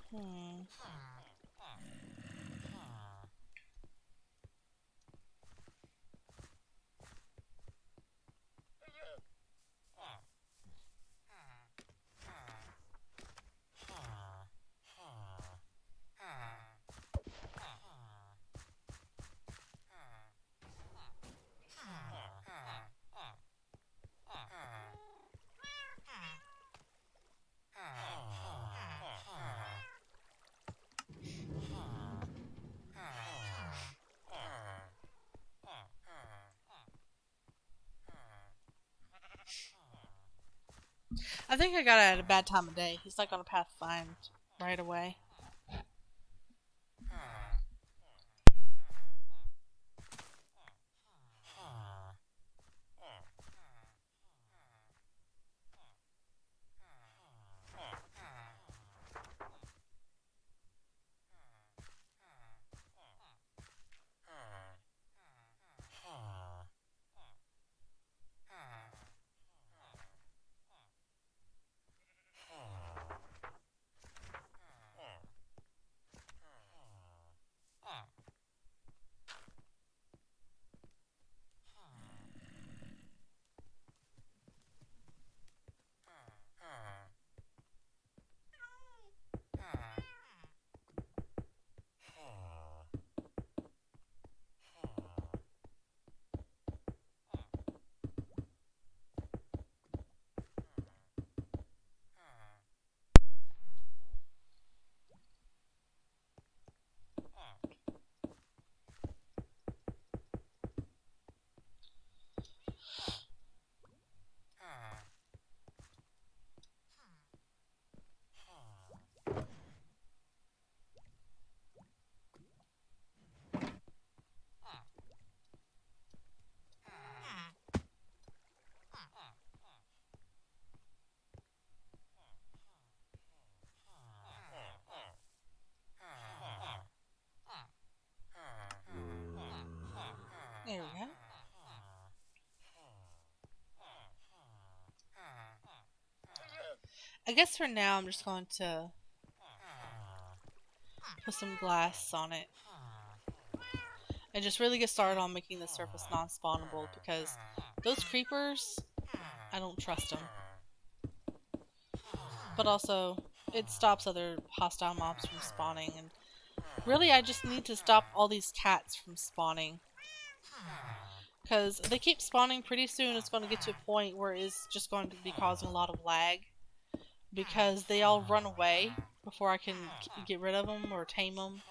Hmm. I think I got it at a bad time of day. He's not gonna path find right away. There we go. I guess for now I'm just going to put some glass on it and just really get started on making the surface non-spawnable, because those creepers, I don't trust them. But also, it stops other hostile mobs from spawning, and really I just need to stop all these cats from spawning. Because if they keep spawning, pretty soon it's going to get to a point where it's just going to be causing a lot of lag. Because they all run away before I can get rid of them or tame them.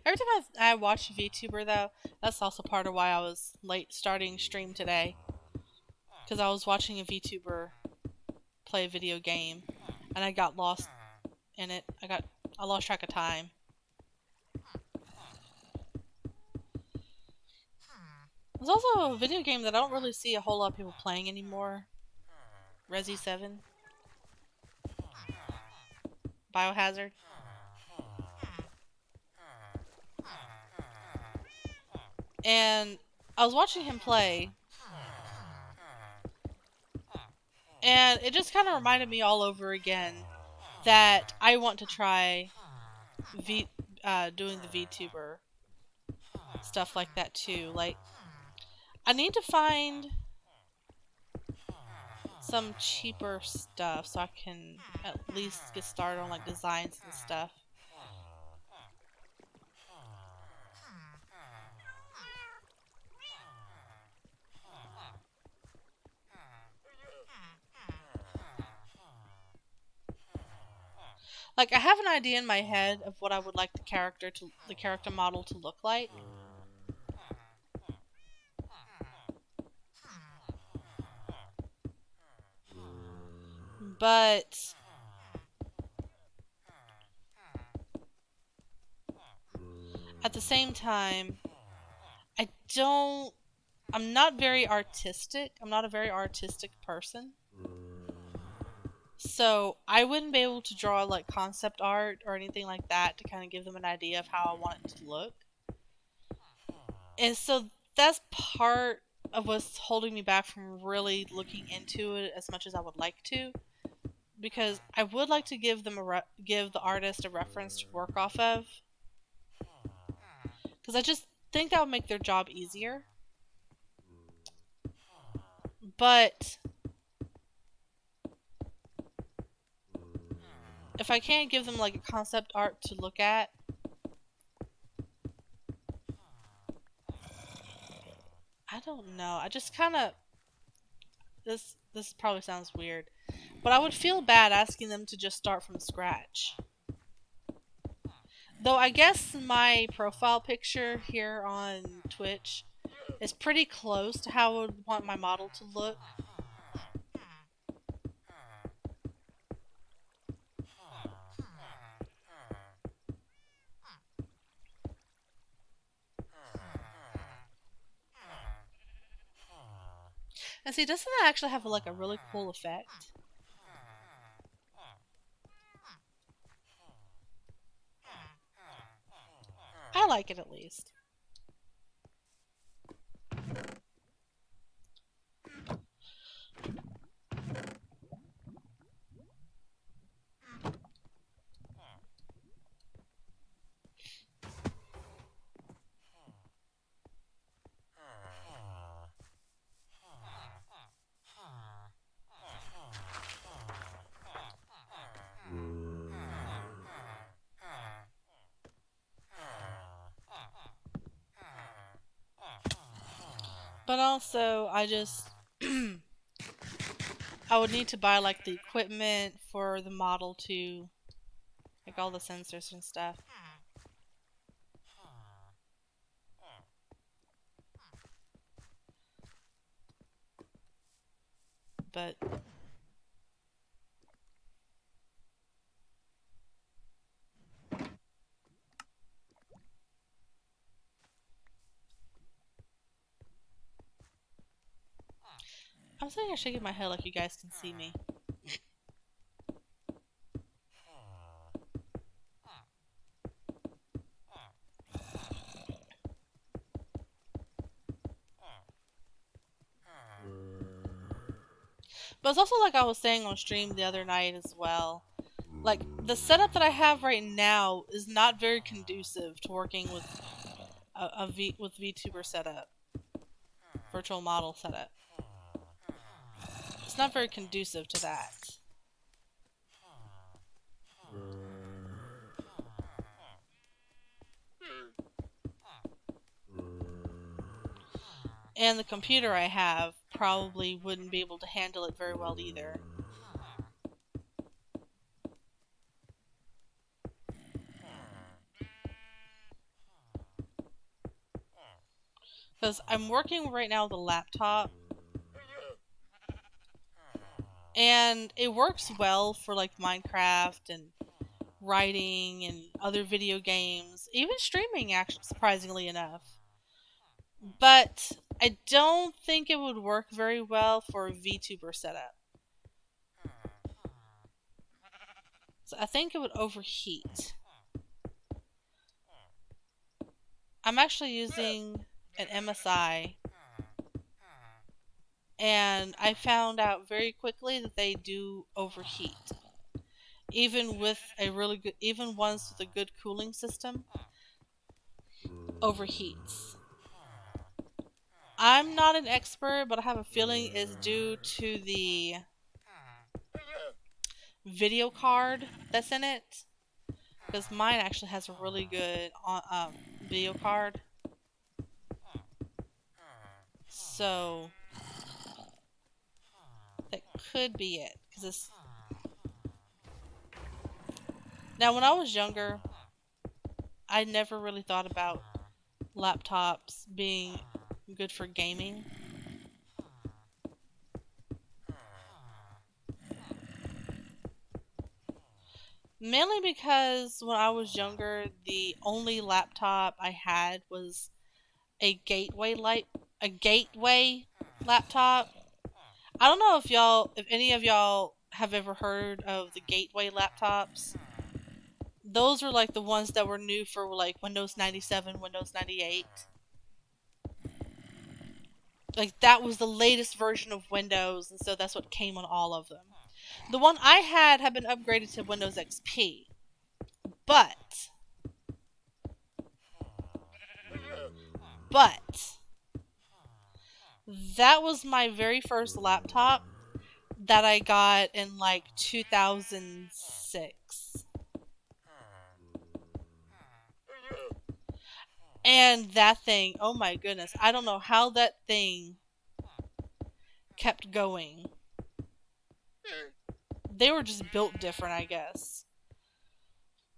Every time I watch a VTuber, though, that's also part of why I was late starting stream today. Because I was watching a VTuber play a video game, and I got lost in it. I lost track of time. There's also a video game that I don't really see a whole lot of people playing anymore. Resi 7. Biohazard. And I was watching him play, and it just kind of reminded me all over again that I want to try doing the VTuber stuff like that too. Like, I need to find some cheaper stuff so I can at least get started on like designs and stuff. Like, I have an idea in my head of what I would like the character model to look like. But at the same time, I'm not very artistic. I'm not a very artistic person. So I wouldn't be able to draw like concept art or anything like that to kind of give them an idea of how I want it to look. And so that's part of what's holding me back from really looking into it as much as I would like to, because I would like to give them give the artist a reference to work off of, because I just think that would make their job easier. But if I can't give them like a concept art to look at, I don't know. I just kind of this probably sounds weird, but I would feel bad asking them to just start from scratch. Though I guess my profile picture here on Twitch is pretty close to how I would want my model to look. And see, doesn't that actually have like a really cool effect? I like it at least. But also, I would need to buy like the equipment for the model to, like all the sensors and stuff. But I'm sitting here shaking my head like you guys can see me. But it's also like I was saying on stream the other night as well. Like, the setup that I have right now is not very conducive to working with with VTuber setup, virtual model setup. It's not very conducive to that. And the computer I have probably wouldn't be able to handle it very well either. Because I'm working right now with a laptop, and it works well for like Minecraft and writing and other video games, even streaming, actually, surprisingly enough. But I don't think it would work very well for a VTuber setup. So I think it would overheat. I'm actually using an MSI, and I found out very quickly that they do overheat. Even with a really good, even ones with a good cooling system, overheats. I'm not an expert, but I have a feeling it's due to the video card that's in it. Because mine actually has a really good video card. So that could be it. Cause it's... Now, when I was younger, I never really thought about laptops being good for gaming. Mainly because when I was younger, the only laptop I had was a gateway laptop. I don't know if any of y'all have ever heard of the gateway laptops. Those were like the ones that were new for like Windows 97, Windows 98. Like, that was the latest version of Windows, and so that's what came on all of them. The one I had been upgraded to Windows XP. But that was my very first laptop that I got in like 2006. And that thing, oh my goodness, I don't know how that thing kept going. They were just built different, I guess.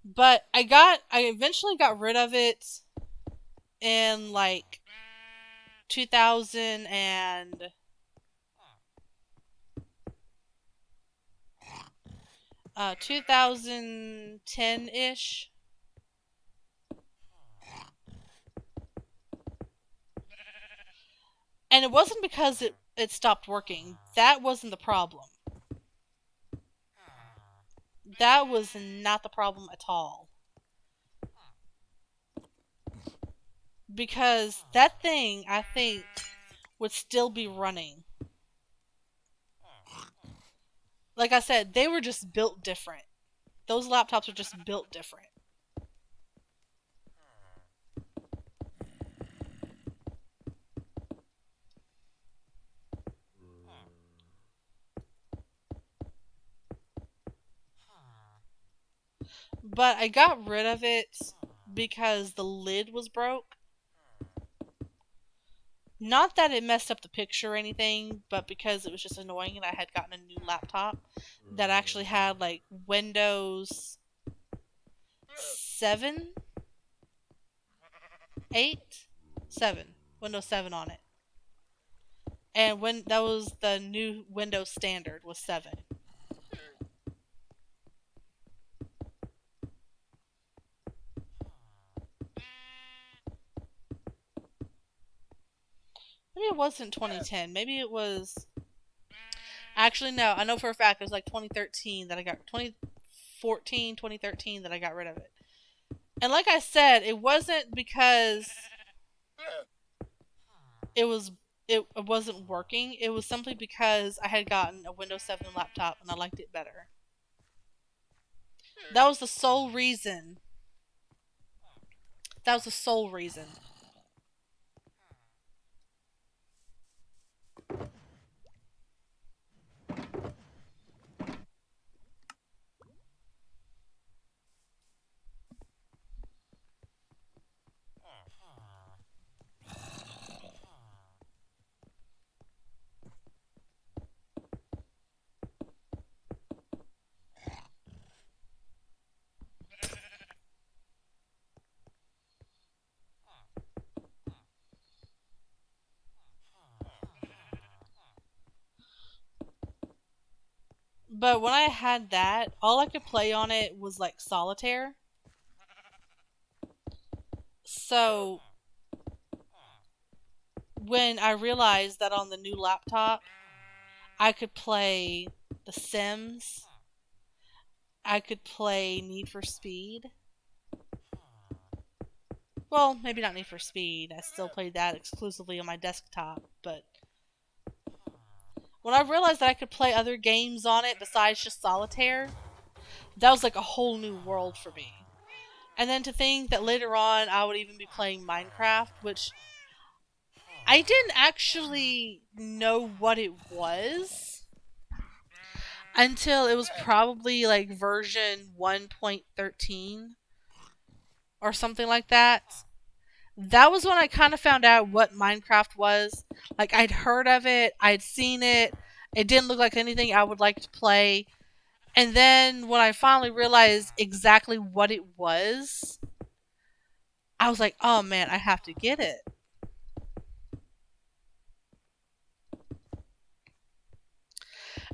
But I eventually got rid of it in like 2000 and 2010-ish. And it wasn't because it stopped working. That wasn't the problem. That was not the problem at all. Because that thing, I think, would still be running. Like I said, they were just built different. Those laptops are just built different. But I got rid of it because the lid was broke. Not that it messed up the picture or anything, but because it was just annoying and I had gotten a new laptop that actually had like Windows 7? 8? 7. Windows 7 on it. And when that was the new Windows standard was 7. Maybe it wasn't 2010. Maybe it was. Actually, no. I know for a fact it was like 2013 that I got 2014, 2013 that I got rid of it. And like I said, it wasn't because it wasn't working. It was simply because I had gotten a Windows 7 laptop and I liked it better. That was the sole reason. That was the sole reason. But when I had that, all I could play on it was like solitaire. So when I realized that on the new laptop, I could play The Sims, I could play Need for Speed. Well, maybe not Need for Speed. I still played that exclusively on my desktop, but when I realized that I could play other games on it besides just solitaire, that was like a whole new world for me. And then to think that later on I would even be playing Minecraft, which I didn't actually know what it was until it was probably like version 1.13 or something like that. That was when I kind of found out what Minecraft was. Like, I'd heard of it, I'd seen it, it didn't look like anything I would like to play. And then when I finally realized exactly what it was, I was like, oh man, I have to get it.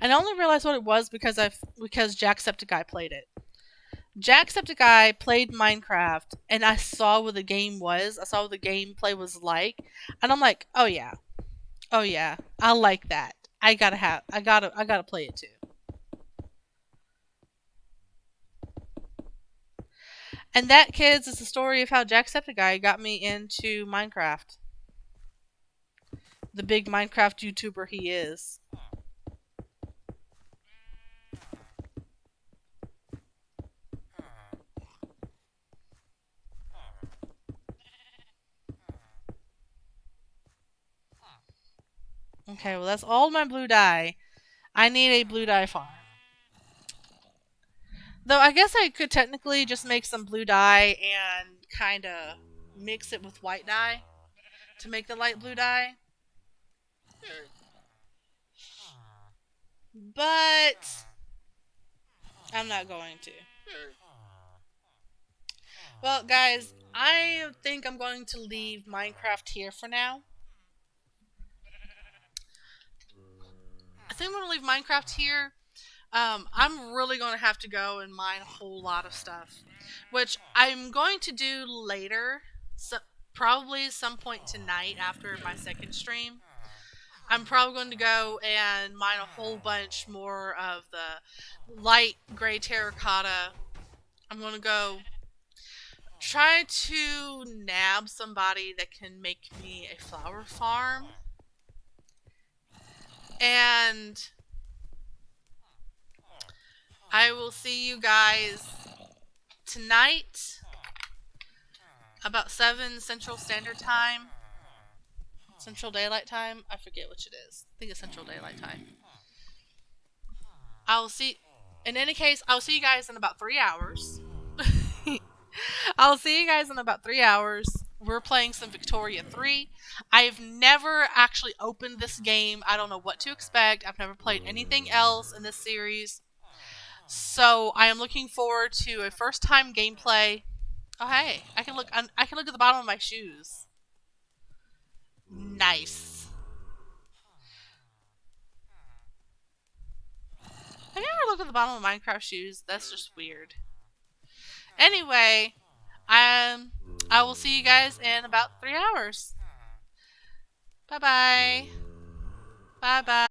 And I only realized what it was because Jacksepticeye played it. Jacksepticeye played Minecraft, and I saw what the game was. I saw what the gameplay was like, and I'm like, oh yeah, I like that. I gotta play it too. And that, kids, is the story of how Jacksepticeye got me into Minecraft. the big Minecraft YouTuber he is. Okay, well that's all my blue dye. I need a blue dye farm. Though I guess I could technically just make some blue dye and kind of mix it with white dye to make the light blue dye. But I'm not going to. Well, guys, I think I'm going to leave Minecraft here for now. I think I'm going to leave Minecraft here. I'm really going to have to go and mine a whole lot of stuff, which I'm going to do later, so probably some point tonight after my second stream. I'm probably going to go and mine a whole bunch more of the light gray terracotta. I'm going to go try to nab somebody that can make me a flower farm. And I will see you guys tonight about 7 Central Standard Time. Central Daylight Time? I forget which it is. I think it's Central Daylight Time. I'll see. In any case, I'll see you guys in about 3 hours. I'll see you guys in about 3 hours. We're playing some Victoria 3. I've never actually opened this game. I don't know what to expect. I've never played anything else in this series. So I am looking forward to a first time gameplay. Oh hey, I can look at the bottom of my shoes. Nice. Have you ever looked at the bottom of Minecraft shoes? That's just weird. Anyway, I will see you guys in about 3 hours. Bye bye. Bye bye.